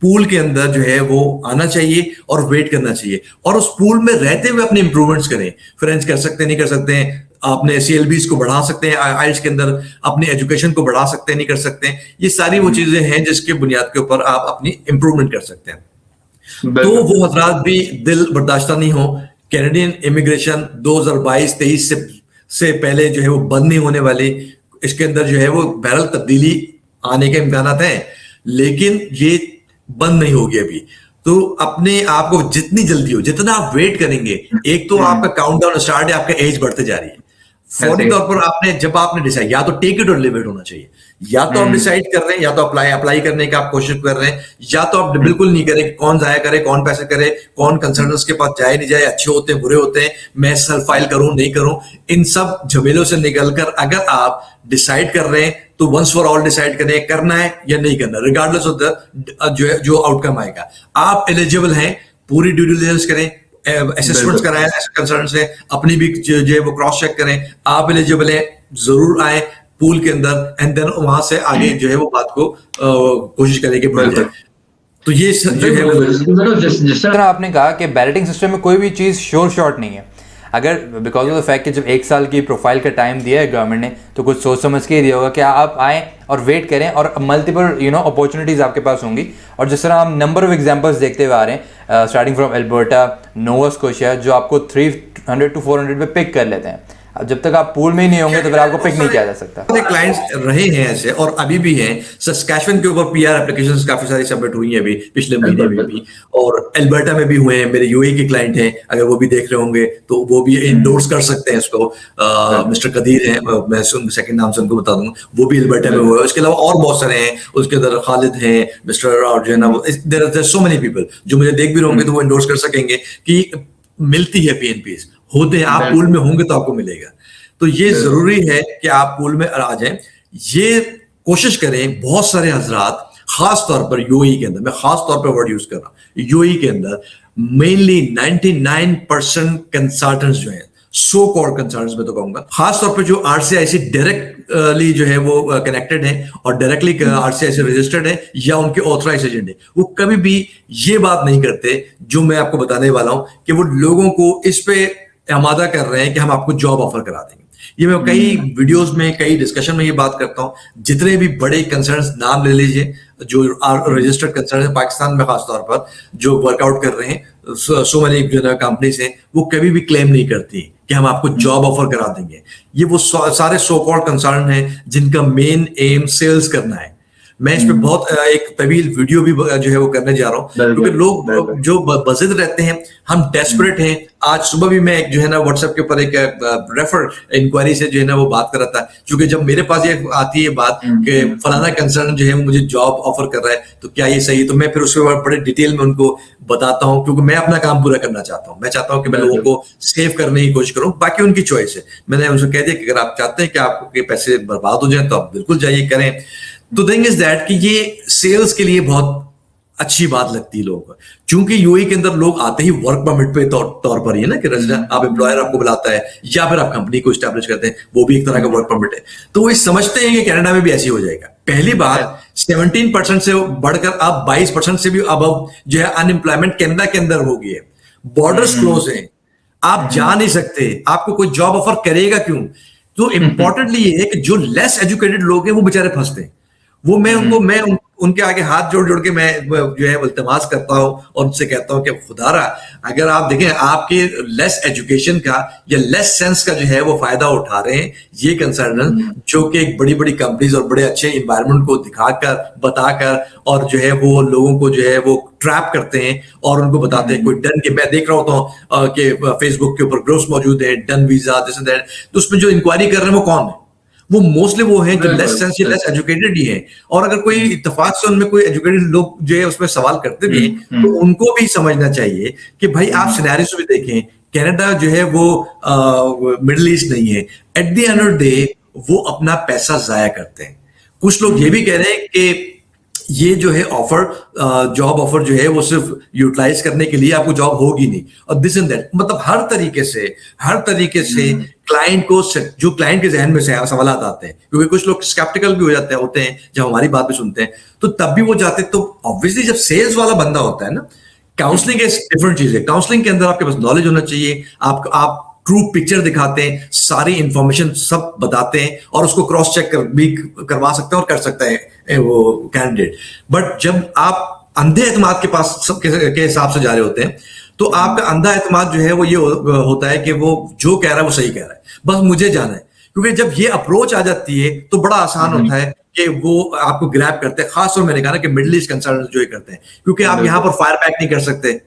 Speaker 3: पूल के अंदर जो है वो आना चाहिए और वेट करना चाहिए, और उस पूल में रहते हुए अपने इंप्रूवमेंट्स करें। फ्रेंच कर सकते हैं, नहीं कर सकते हैं, अपने CLBs को बढ़ा सकते हैं, आइल्स के अंदर अपने एजुकेशन को बढ़ा सकते हैं, नहीं कर सकते हैं। ये सारी वो चीजें हैं जिसके बुनियाद के ऊपर आप अपनी इंप्रूवमेंट कर सकते हैं। तो वो हजरात भी दिल बर्दाश्ता नहीं हो। कैनेडियन इमिग्रेशन 2022-23 से पहले जो है वो बंद नहीं होने वाली। इसके अंदर जो है वो बहरहाल तब्दीली आने के इम्कानात हैं, लेकिन ये बंद नहीं होगी अभी। तो अपने आप को जितनी जल्दी हो, जितना आप वेट करेंगे, एक तो आपका काउंटडाउन स्टार्ट है, आपका एज बढ़ते जा रही है। फौरी तौर पर जब आपने डिसाइड, या तो टेक इट और लिव इट होना चाहिए। या तो आप डिसाइड कर रहे हैं, या तो अप्लाई करने का आप कोशिश कर रहे हैं, या तो आप बिल्कुल नहीं करें। कौन जाया करे, कौन पैसे करे, कौन कंसल्टेंट्स के पास जाए नहीं जाए, अच्छे होते हैं बुरे होते हैं, मैं सेल्फ फाइल करूं नहीं करूं, इन सब झमेलों से निकलकर अगर आप डिसाइड कर रहे हैं तो वंस फॉर ऑल डिसाइड करें करना है या नहीं करना, रिगार्डलेस ऑफ द जो आउटकम आएगा। आप एलिजिबल हैं, पूरी ड्यू डिलिजेंस करें, असेसमेंट्स कराएं कंसर्न से, अपनी भी जो है वो क्रॉस चेक करें। आप एलिजिबल हैं, जरूर आए पूल के अंदर, एंड देन वहां से आगे जो है वो बात को कोशिश करें कि बढ़ जाए। तो ये जो है
Speaker 1: जिस तरह आपने कहा कि बैलेटिंग सिस्टम में कोई भी चीज़ श्योर शॉर्ट नहीं है। अगर बिकॉज ऑफ द फैक्ट कि जब 1 साल की प्रोफाइल का टाइम दिया है गवर्नमेंट ने, तो कुछ सोच समझ के ही दिया होगा कि आप आएँ और वेट करें, और मल्टीपल अपॉर्चुनिटीज़ आपके पास होंगी। और जिस तरह हम नंबर ऑफ एग्जांपल्स देखते हुए आ रहे हैं, starting from Alberta, Nova Scotia, जो आपको 300 to 400 पे पिक कर लेते हैं। अब जब तक आप पूल में ही नहीं होंगे तो फिर आपको पिक नहीं किया जा सकता।
Speaker 3: क्लाइंट्स रहे हैं ऐसे और अभी भी हैं। सस्कैचुअन के ऊपर PR एप्लीकेशंस काफी सारी सबमिट हुई हैं अभी पिछले महीने में भी, और अल्बर्टा में भी हुए हैं। मेरे UAE के क्लाइंट हैं, अगर वो भी देख रहे होंगे तो वो भी इंडोर्स कर सकते हैं इसको। मिस्टर कदीर हैं, मैं सेकंड नाम से उनको बता दूंगा, वो भी अल्बर्टा में हुए। उसके अलावा और बहुत सारे हैं, उसके अंदर खालिद हैं, मिस्टर और जो है ना, there are so many people जो मुझे देख भी रहे होंगे तो वो इंडोर्स कर सकेंगे कि मिलती है PNPs, होते हैं, आप पूल में होंगे तो आपको मिलेगा। तो ये जरूरी है कि आप पूल में आ जाएं। ये कोशिश करें। बहुत सारे हजरात खास तौर पर यूएई के अंदर, मैं खास तौर पर वर्ड यूज कर रहा हूं, यूएई के अंदर मेनली 99% कंसल्टेंट्स जो हैं, सो कॉल्ड कंसल्टेंट्स मैं तो कहूंगा, खासतौर पर जो आरसीआई से डायरेक्टली जो है वो कनेक्टेड है और डायरेक्टली आरसीआई से रजिस्टर्ड है या उनके ऑथराइज एजेंट है, वो कभी भी ये बात नहीं करते जो मैं आपको बताने वाला हूं कि वो लोगों को इस पे आमादा कर रहे हैं कि हम आपको जॉब ऑफर करा देंगे। ये मैं कई वीडियोस में, कई डिस्कशन में ये बात करता हूं। जितने भी बड़े कंसर्न्स नाम ले लीजिए जो रजिस्टर्ड कंसर्न है पाकिस्तान में, खासतौर पर जो वर्कआउट कर रहे हैं, सो मेनी जो है कंपनीज हैं, वो कभी भी क्लेम नहीं करती कि हम आपको जॉब ऑफर करा देंगे। ये वो सारे सो कॉल्ड कंसर्न हैं जिनका मेन एम सेल्स करना है। मैं इस पे बहुत एक तवील वीडियो भी जो है वो करने जा रहा हूँ, क्योंकि लोग जो बज़िद रहते हैं, हम डेस्परेट हैं। आज सुबह भी मैं एक जो है ना व्हाट्सएप के ऊपर एक रेफर इंक्वायरी से जो है ना वो बात कर रहा था, क्योंकि जब मेरे पास ये आती है बात कि फलाना कंसर्न जो है वो मुझे जॉब ऑफर कर रहा है, तो क्या ये सही, तो मैं फिर उसके बाद बड़े डिटेल में उनको बताता हूँ, क्योंकि मैं अपना काम पूरा करना चाहता हूँ। मैं चाहता हूँ कि मैं लोगों को सेव करने की कोशिश करूँ, बाकी उनकी चॉइस है। मैंने उनसे कह दिया कि अगर आप चाहते हैं कि आपके पैसे बर्बाद हो जाए तो आप बिल्कुल जाइए, करें। तो थिंग इज दैट कि ये सेल्स के लिए बहुत अच्छी बात लगती है लोगों को, क्योंकि यूएई के अंदर लोग आते ही वर्क परमिट पे तौर पर ही है ना कि रेजिडेंट, आप एम्प्लॉयर आपको बुलाता है या फिर आप कंपनी को स्टैब्लिश करते हैं, वो भी एक तरह का वर्क परमिट है। तो वो समझते हैं कि कनाडा में भी ऐसी हो जाएगा। पहली बात, 17% से बढ़कर अब 22% से भी अबव जो है अनएम्प्लॉयमेंट कनाडा के अंदर हो गई है। बॉर्डर्स क्लोज हैं, आप जा नहीं सकते, आपको कोई जॉब ऑफर करेगा क्यों? तो इंपॉर्टेंटली ये है कि जो लेस एजुकेटेड लोग हैं वो बेचारे फंसते हैं। वो मैं उनके आगे हाथ जोड़ जोड़ के मैं जो है इल्तिमास करता हूं और उनसे कहता हूं कि खुदारा, अगर आप देखें आपके लेस एजुकेशन का या लेस सेंस का जो है वो फायदा उठा रहे हैं ये कंसल्टेंट, जो कि एक बड़ी बड़ी कंपनीज और बड़े अच्छे इन्वायरमेंट को दिखाकर, बताकर और जो है वो लोगों को जो है वो ट्रैप करते हैं और उनको बताते हैं कोई डन के, मैं देख रहा होता हूँ कि फेसबुक के ऊपर ग्रुप्स मौजूद है, done visa this and that, तो उसमें जो इंक्वायरी कर रहे हैं वो कौन है? वो मोस्टली वो हैं जो लेस सेंस या लेस एजुकेटेड ही हैं। और अगर कोई इत्तेफाक से उनमें कोई एजुकेटेड लोग जो है उसमें सवाल करते भी हैं, तो उनको भी समझना चाहिए कि भाई आप सिनेरियोस भी देखें, कनाडा जो है वो मिडिल ईस्ट नहीं है। At the end of the day वो अपना पैसा जाया करते हैं। कुछ लोग ये भी कह रहे हैं कि ये जो है ऑफर, जॉब ऑफर जो है वो सिर्फ यूटिलाइज करने के लिए, आपको जॉब होगी नहीं और दिस एंड दैट, मतलब हर तरीके से क्लाइंट को, जो क्लाइंट के जहन में से सवाल आते हैं, क्योंकि कुछ लोग स्केप्टिकल भी हो जाते होते हैं जब हमारी बात भी सुनते हैं, तो तब भी वो जाते। तो ऑब्वियसली जब सेल्स वाला बंदा होता है ना, काउंसलिंग एक डिफरेंट चीज है। काउंसलिंग के अंदर आपके पास नॉलेज होना चाहिए, आप ट्रू पिक्चर दिखाते हैं, सारी इंफॉर्मेशन सब बताते हैं और उसको क्रॉस चेक भी करवा सकते हैं और कर सकता है वो कैंडिडेट। बट जब आप अंधे एतमाद के पास के हिसाब से जा रहे होते हैं, तो आपका अंधा एतमाद जो है वो ये होता है कि वो जो कह रहा है वो सही कह रहा है, बस मुझे जाना है। क्योंकि जब ये अप्रोच आ जाती है तो बड़ा आसान होता है कि वो आपको ग्रैब करते हैं। खासतौर मैंने कहा ना कि मिडिल ईस्ट कंसल्टेंट जो ये करते हैं, क्योंकि आप यहाँ पर फायर बैक नहीं कर सकते।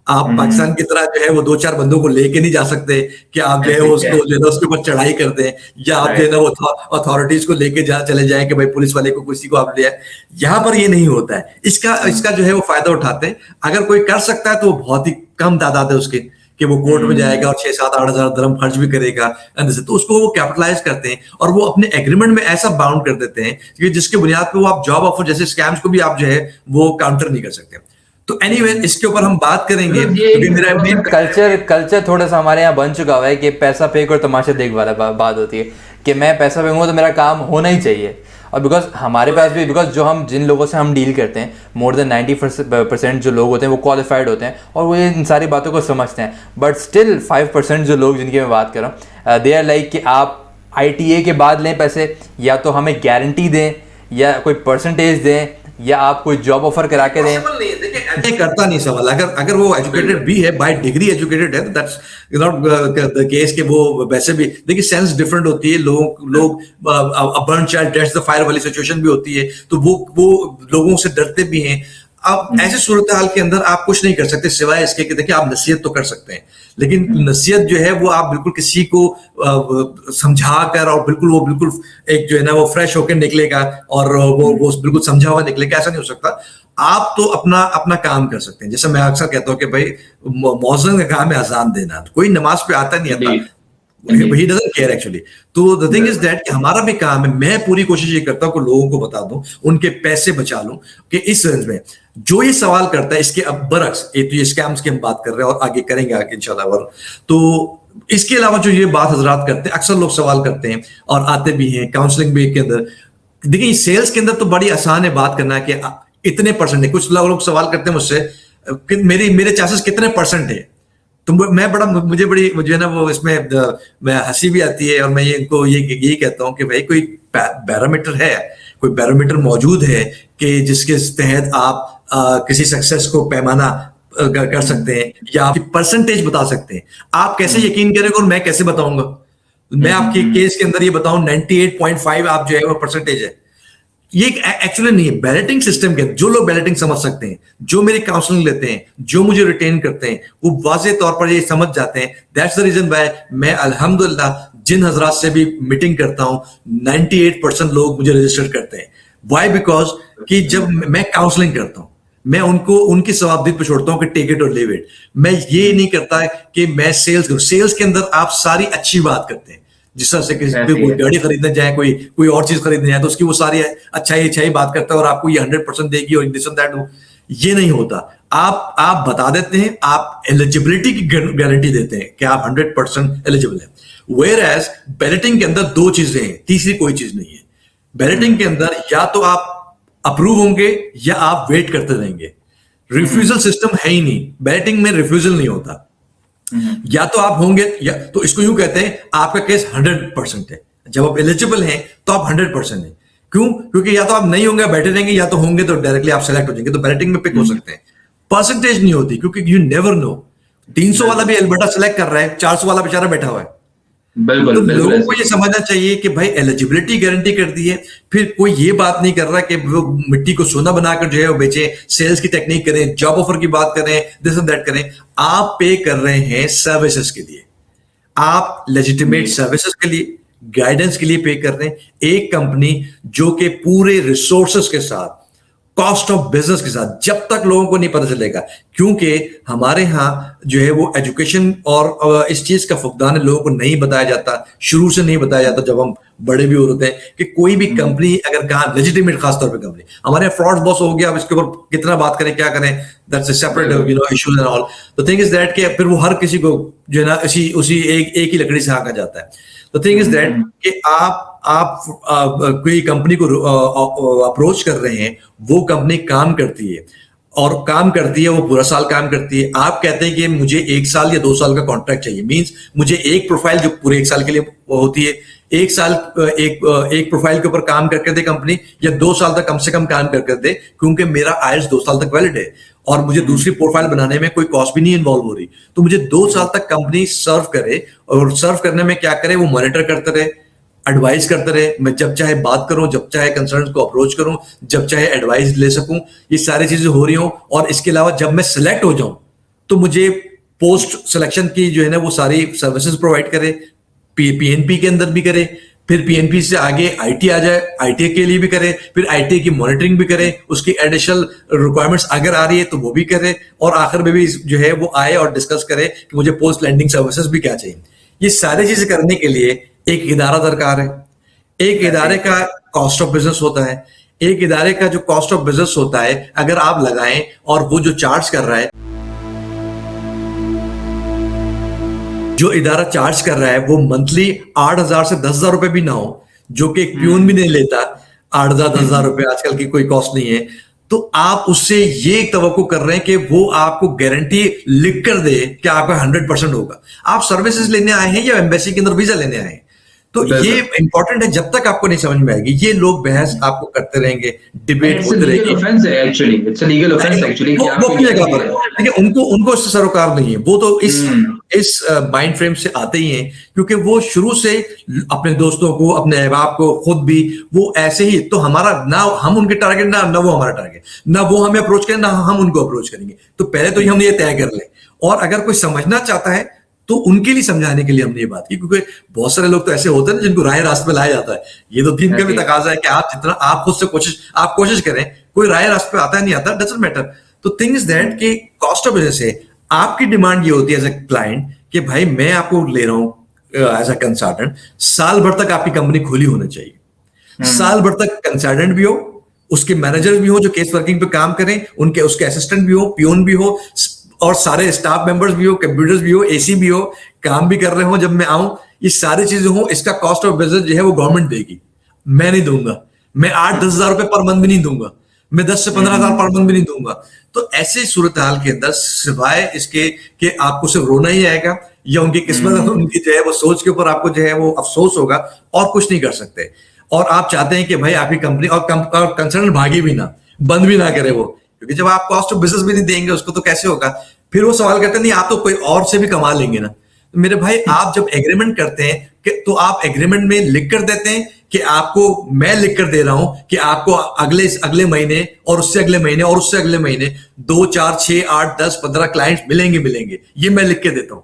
Speaker 3: आप पाकिस्तान की तरह जो है वो 2-4 बंदों को लेके नहीं जा सकते कि आप जो है उसको जो है उसके ऊपर चढ़ाई कर दें, या आप जो है ना वो अथॉरिटीज को लेके चले जाएं कि भाई पुलिस वाले को किसी को आप ले आए। यहाँ पर ये नहीं होता है। इसका जो है वो फायदा उठाते हैं। अगर कोई कर सकता है तो वो बहुत ही कम तादाद है उसके, कि वो कोर्ट में जाएगा और 6-7-8 हजार दरम खर्च भी करेगा, तो उसको वो कैपिटलाइज करते हैं और वो अपने एग्रीमेंट में ऐसा बाउंड कर देते हैं कि जिसके बुनियाद पे वो आप जॉब ऑफर जैसे स्कैम्स को भी आप जो है वो काउंटर नहीं कर सकते। तो एनीवे इसके ऊपर हम बात करेंगे, क्योंकि मेरा मेन
Speaker 1: कल्चर थोड़ा सा हमारे यहाँ बन चुका हुआ है कि पैसा फेंक और तमाशा देख वाला बात होती है कि मैं पैसा फेंकूंगा तो मेरा काम होना ही चाहिए। और बिकॉज हमारे पास भी, बिकॉज जो हम जिन लोगों से हम डील करते हैं, मोर देन 90% जो लोग होते हैं वो क्वालिफाइड होते हैं और वो इन सारी बातों को समझते हैं। बट स्टिल 5% जो लोग जिनकी मैं बात कर रहा हूँ, दे आर लाइक कि आप ITA के बाद लें पैसे, या तो हमें गारंटी दें या कोई परसेंटेज दें या आप कोई जॉब ऑफर करा के दें।
Speaker 3: करता नहीं सवाल। अगर वो एजुकेटेड भी है, बाय डिग्री एजुकेटेड है, तो दैट्स नॉट द केस के वो वैसे भी, देखिए सेंस डिफरेंट होती है। लोग burn child dreads the fire वाली सिचुएशन भी होती है, तो वो लोगों से डरते भी हैं। अब ऐसे सूरत हाल के अंदर आप कुछ नहीं कर सकते सिवाय इसके कि देखिए आप नसीहत तो कर सकते हैं, लेकिन नसीहत जो है वो आप बिल्कुल किसी को समझा कर और बिल्कुल एक जो है ना वो फ्रेश होकर निकलेगा और वो बिल्कुल समझा हुआ निकलेगा, ऐसा नहीं हो सकता। आप तो अपना अपना काम कर सकते हैं। जैसे मैं अक्सर कहता हूँ कि भाई मौजन का काम है अजान देना, कोई नमाज पे आता नहीं आता, ही डजंट केयर एक्चुअली। तो द थिंग इज दैट हमारा भी काम है, मैं पूरी कोशिश ये करता हूँ कि लोगों को बता दूं, उनके पैसे बचा लूं, कि इस रेंज में जो ये सवाल करता है इसके अब बरक्स, तो ये स्कैम्स की हम बात कर रहे हैं और आगे करेंगे आगे इंशाल्लाह। और तो इसके अलावा जो ये बात हजरात करते हैं, अक्सर लोग सवाल करते हैं और आते भी हैं काउंसलिंग भी के अंदर। देखिए सेल्स के अंदर तो बड़ी आसान है बात करना कि इतने परसेंट है। कुछ लोग सवाल करते हैं मुझसे कि मेरे चांसेस कितने परसेंट है। तो मुझे है ना वो इसमें मैं हंसी भी आती है और मैं इनको यही कहता हूं कि भाई कोई बैरोमीटर है, कोई बैरोमीटर मौजूद है कि जिसके तहत आप किसी सक्सेस को पैमाना कर सकते हैं या आपकी परसेंटेज बता सकते हैं। आप कैसे यकीन करेंगे और मैं कैसे बताऊंगा? मैं आपके केस के अंदर ये बताऊं 98.5 आप जो है वो परसेंटेज है, ये एक्चुअली नहीं है। बैलेटिंग सिस्टम के जो लोग बैलेटिंग समझ सकते हैं, जो मेरी काउंसलिंग लेते हैं, जो मुझे रिटेन करते हैं, वो वाज़ेह तौर पर ये समझ जाते हैं। दैट्स द रीजन व्हाई मैं अल्हम्दुलिल्लाह जिन हजरात से भी मीटिंग करता हूं 98% लोग मुझे रजिस्टर करते हैं। वाई? बिकॉज कि जब मैं काउंसलिंग करता हूं मैं उनको उनकी सवाबदीद पे छोड़ता हूं कि टेक इट और लिव इट। मैं ये नहीं करता कि मैं सेल्स करूं। सेल्स के अंदर आप सारी अच्छी बात करते हैं, जिस तरह से कोई गाड़ी खरीदने जाए, कोई और चीज खरीदने जाए तो उसकी वो सारी अच्छाई बात करता है और आपको ये 100% देगी और दिस एंड दैट। ये नहीं होता। आप बता देते हैं, आप एलिजिबिलिटी की गारंटी देते हैं कि आप 100% एलिजिबल है। वेयर एज बैलेटिंग के अंदर दो चीजें हैं, तीसरी कोई चीज नहीं है। बैलेटिंग के अंदर या तो आप अप्रूव होंगे या आप वेट करते रहेंगे। रिफ्यूजल सिस्टम है ही नहीं, बैलेटिंग में रिफ्यूजल नहीं होता। या तो आप होंगे या तो इसको यूं कहते हैं आपका केस 100% है। जब आप एलिजिबल हैं तो आप 100% है। क्यों? क्योंकि या तो आप नहीं होंगे बैठे रहेंगे, या तो होंगे तो डायरेक्टली आप सेलेक्ट हो जाएंगे, तो बैलेटिंग में पिक हो सकते हैं। परसेंटेज नहीं होती क्योंकि यू नेवर नो। 300 वाला भी एल्बर्टा सेलेक्ट कर रहा है, 400 वाला बेचारा बैठा हुआ है।
Speaker 2: बिल्कुल,
Speaker 3: तो लोगों को ये समझना चाहिए कि भाई एलिजिबिलिटी गारंटी कर दी है, फिर कोई ये बात नहीं कर रहा कि वो मिट्टी को सोना बनाकर जो है वो बेचे, सेल्स की टेक्निक करें, जॉब ऑफर की बात करें, दिस एंड दैट करें। आप पे कर रहे हैं सर्विसेज के लिए, आप लेजिटिमेट सर्विसेज के लिए, गाइडेंस के लिए पे कर रहे हैं। एक कंपनी जो कि पूरे रिसोर्सेज के साथ, कॉस्ट ऑफ बिजनेस के साथ, जब तक लोगों को नहीं पता चलेगा, क्योंकि हमारे यहाँ जो है वो एजुकेशन और इस चीज का फुकदान लोगों को नहीं बताया जाता, शुरू से नहीं बताया जाता जब हम बड़े भी होते हैं कि कोई भी कंपनी अगर कहा लेजिटिमेट, खासतौर पे कंपनी, हमारे यहाँ फ्रॉड बॉस हो गया, अब इसके ऊपर कितना बात करें, क्या करें, that's a separate issues and all. The thing is that कि फिर वो हर किसी को जो है ना उसी एक ही लकड़ी से हाँका जाता है। द थिंग इज दैट कि आप कोई कंपनी को अप्रोच कर रहे हैं, वो कंपनी काम करती है और काम करती है, वो पूरा साल काम करती है। आप कहते हैं कि मुझे 1 साल या 2 साल का कॉन्ट्रैक्ट चाहिए, मींस मुझे एक प्रोफाइल जो पूरे 1 साल के लिए होती है, 1 साल एक प्रोफाइल के ऊपर काम करके दे कंपनी, या 2 साल तक कम से कम काम करके दे, क्योंकि मेरा आयल्स 2 साल तक वैलिड है और मुझे दूसरी प्रोफाइल बनाने में कोई कॉस्ट भी नहीं इन्वॉल्व हो रही। तो मुझे 2 साल तक कंपनी सर्व करे, और सर्व करने में क्या करे, वो मॉनिटर करते रहे, एडवाइस करते रहे। मैं जब चाहे बात करूं, जब चाहे कंसर्न को अप्रोच करूं, जब चाहे एडवाइस ले सकूं, ये सारी चीजें हो रही हो। और इसके अलावा जब मैं सिलेक्ट हो जाऊं तो मुझे पोस्ट सिलेक्शन की जो है ना वो सारी सर्विसेज प्रोवाइड करे, पीएनपी के अंदर भी करे, फिर पीएनपी से आगे आईटी आ जाए, आईटी के लिए भी करे, फिर आईटी की मॉनिटरिंग भी करे, उसकी एडिशनल रिक्वायरमेंट्स अगर आ रही है तो वो भी करे, और आखिर में भी जो है वो आए और डिस्कस करे कि मुझे पोस्ट लैंडिंग सर्विसेज भी क्या चाहिए। ये सारी चीजें करने के लिए एक इदारा दरकार है। एक इदारे का कॉस्ट ऑफ बिजनेस होता है, एक इदारे का जो कॉस्ट ऑफ बिजनेस होता है अगर आप लगाएं और वो जो चार्ज कर रहा है, जो इदारा चार्ज कर रहा है वो मंथली 8,000 से 10,000 रुपए भी ना हो, जो कि एक प्यून भी नहीं लेता, 8,000 10,000 रुपए आजकल की कोई कॉस्ट नहीं है, तो आप उससे ये तवक्को कर रहे हैं कि वो आपको गारंटी लिख कर दे कि आपका 100% होगा। आप सर्विसेज लेने आए हैं या एम्बेसी के अंदर वीजा लेने आए हैं? तो ये इंपॉर्टेंट है। जब तक आपको नहीं समझ में आएगी, ये लोग बहस आपको करते रहेंगे, डिबेट होते रहेंगे। देखिए उनको इससे सरोकार नहीं है, वो तो इस माइंड फ्रेम से आते ही हैं, क्योंकि वो शुरू से अपने दोस्तों को, अपने अहबाब को, खुद भी वो ऐसे ही। तो हमारा ना हम उनके टारगेट, ना वो हमारा टारगेट, ना वो हमें अप्रोच करें, ना हम उनको अप्रोच करेंगे। तो पहले तो हम ये तय कर लें। और अगर कोई समझना चाहता है तो उनके लिए समझाने के लिए हमने ये बात की, क्योंकि बहुत सारे लोग तो ऐसे होते हैं जिनको राय रास्ते पे लाया जाता है। ये तो दिन का भी तकाजा है कि आप जितना आप खुद से कोशिश करें, कोई राय रास्ते पे आता है नहीं आता, डजंट मैटर। तो थिंग इज दैट कि कॉस्ट ऑफ बिजनेस है, आपकी डिमांड ये होती है एज ए क्लाइंट कि भाई मैं आपको ले रहा हूं एज अ कंसल्टेंट, साल भर तक आपकी कंपनी खुली होनी चाहिए। साल भर तक कंसल्टेंट भी हो, उसके मैनेजर भी हो जो केस वर्किंग पे काम करें, उनके उसके असिस्टेंट भी हो, पियोन भी हो, और सारे स्टाफ मेंबर्स भी हो, कंप्यूटर्स भी हो, एसी भी हो, काम भी कर रहे हो जब मैं आऊं, ये सारी चीजें हो। इसका कॉस्ट ऑफ बिजनेस जो है वो गवर्नमेंट देगी, मैं नहीं दूंगा। मैं 8-10 हजार रुपए पर मंथ भी नहीं दूंगा, मैं 10 से 15 हजार पर मंथ भी नहीं दूंगा। तो ऐसे सूरत हाल के अंदर सिवाय इसके कि आपको सिर्फ रोना ही आएगा, या उनकी किस्मत उनकी जो है वो सोच के ऊपर आपको जो है वो अफसोस होगा, और कुछ नहीं कर सकते। और आप चाहते हैं कि भाई आपकी कंपनी और कंसर्न भागी भी ना, बंद भी ना करे वो, क्योंकि जब आप कॉस्ट ऑफ बिजनेस भी नहीं देंगे उसको तो कैसे होगा। फिर वो सवाल करते हैं नहीं आप तो कोई और से भी कमा लेंगे ना। तो मेरे भाई आप जब एग्रीमेंट करते हैं कि तो आप एग्रीमेंट में लिख कर देते हैं कि आपको मैं लिख कर दे रहा हूं कि आपको अगले महीने और उससे अगले महीने और उससे अगले महीने 2, 4, 6, 8, 10, 15 क्लाइंट्स मिलेंगे, ये मैं लिख के देता हूं।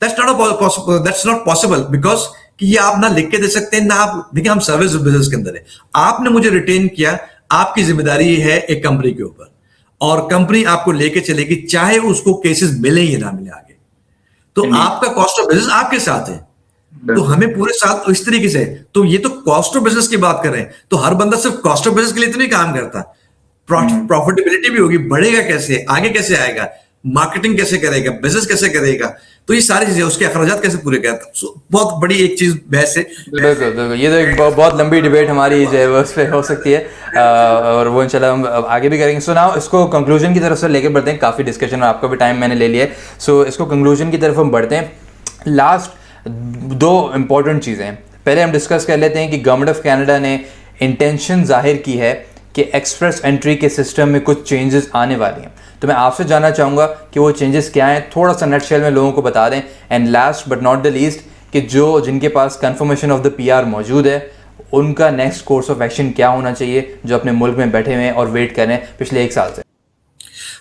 Speaker 3: दैट्स नॉट पॉसिबल बिकॉज कि ये आप ना लिख के दे सकते हैं ना। आप देखिए हम सर्विस बिजनेस के अंदर है, आपने मुझे रिटेन किया, आपकी जिम्मेदारी है एक कंपनी के ऊपर, और कंपनी आपको लेके चलेगी चाहे उसको केसेस मिले या ना मिले आगे। तो आपका कॉस्ट ऑफ बिजनेस आपके साथ है, तो हमें पूरे साथ इस तरीके से। तो ये तो कॉस्ट ऑफ बिजनेस की बात कर रहे हैं, तो हर बंदा सिर्फ कॉस्ट ऑफ बिजनेस के लिए तो नहीं काम करता, प्रॉफिटेबिलिटी भी होगी, बढ़ेगा कैसे, आगे कैसे आएगा, मार्केटिंग कैसे करेगा, बिजनेस कैसे करेगा, तो ये सारी चीजें, उसके अखराजात कैसे पूरे करता। बहुत बड़ी एक चीज बहस है।
Speaker 1: बिल्कुल, ये तो एक बहुत लंबी डिबेट हमारी जो है वो उस पर हो सकती है, और वो इंशाल्लाह हम आगे भी करेंगे। सो नाउ इसको कंक्लूजन की तरफ से लेके बढ़ते हैं, काफ़ी डिस्कशन और आपका भी टाइम मैंने ले लिया है। सो इसको कंक्लूजन की तरफ हम बढ़ते हैं। लास्ट 2 इम्पॉर्टेंट चीज़ें पहले हम डिस्कस कर लेते हैं कि गवर्नमेंट ऑफ कनाडा ने इंटेंशन जाहिर की है कि एक्सप्रेस एंट्री के सिस्टम में कुछ चेंजेस आने वाली हैं। तो मैं आपसे जानना चाहूँगा कि वो चेंजेस क्या हैं, थोड़ा सा नटशेल में लोगों को बता दें। And last but not the least कि जिनके पास कंफर्मेशन ऑफ द पीआर मौजूद है उनका नेक्स्ट कोर्स ऑफ एक्शन क्या होना चाहिए, जो अपने मुल्क में बैठे हुए हैं और वेट कर रहे हैं पिछले 1 साल से।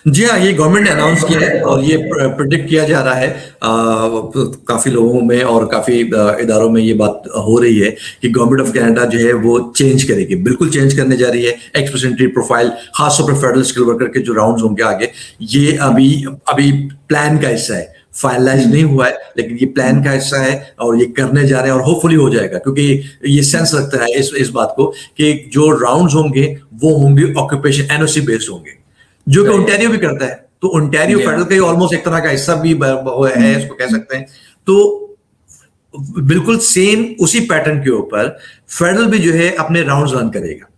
Speaker 3: जी हाँ, ये गवर्नमेंट ने अनाउंस किया है और ये प्रिडिक्ट किया जा रहा है काफी लोगों में और काफी इदारों में ये बात हो रही है कि गवर्नमेंट ऑफ कनाडा जो है वो चेंज करेगी, बिल्कुल चेंज करने जा रही है एक्सप्रेस एंट्री प्रोफाइल, खासतौर पर फेडरल स्किल वर्कर के जो राउंड्स होंगे आगे। ये अभी प्लान का हिस्सा है, फाइनलाइज नहीं हुआ है, लेकिन ये प्लान का हिस्सा है और ये करने जा रहे हैं और होपफुली हो जाएगा, क्योंकि ये सेंस लगता है इस बात को कि जो राउंड्स होंगे वो होंगे ऑक्यूपेशन एनओसी बेस्ड होंगे, जो कि ओंटारियो भी करता है। तो ओंटारियो फेडरल का ऑलमोस्ट एक तरह का हिस्सा भी है, इसको कह सकते हैं। तो बिल्कुल सेम उसी पैटर्न के ऊपर फेडरल भी जो है अपने राउंड्स रन करेगा।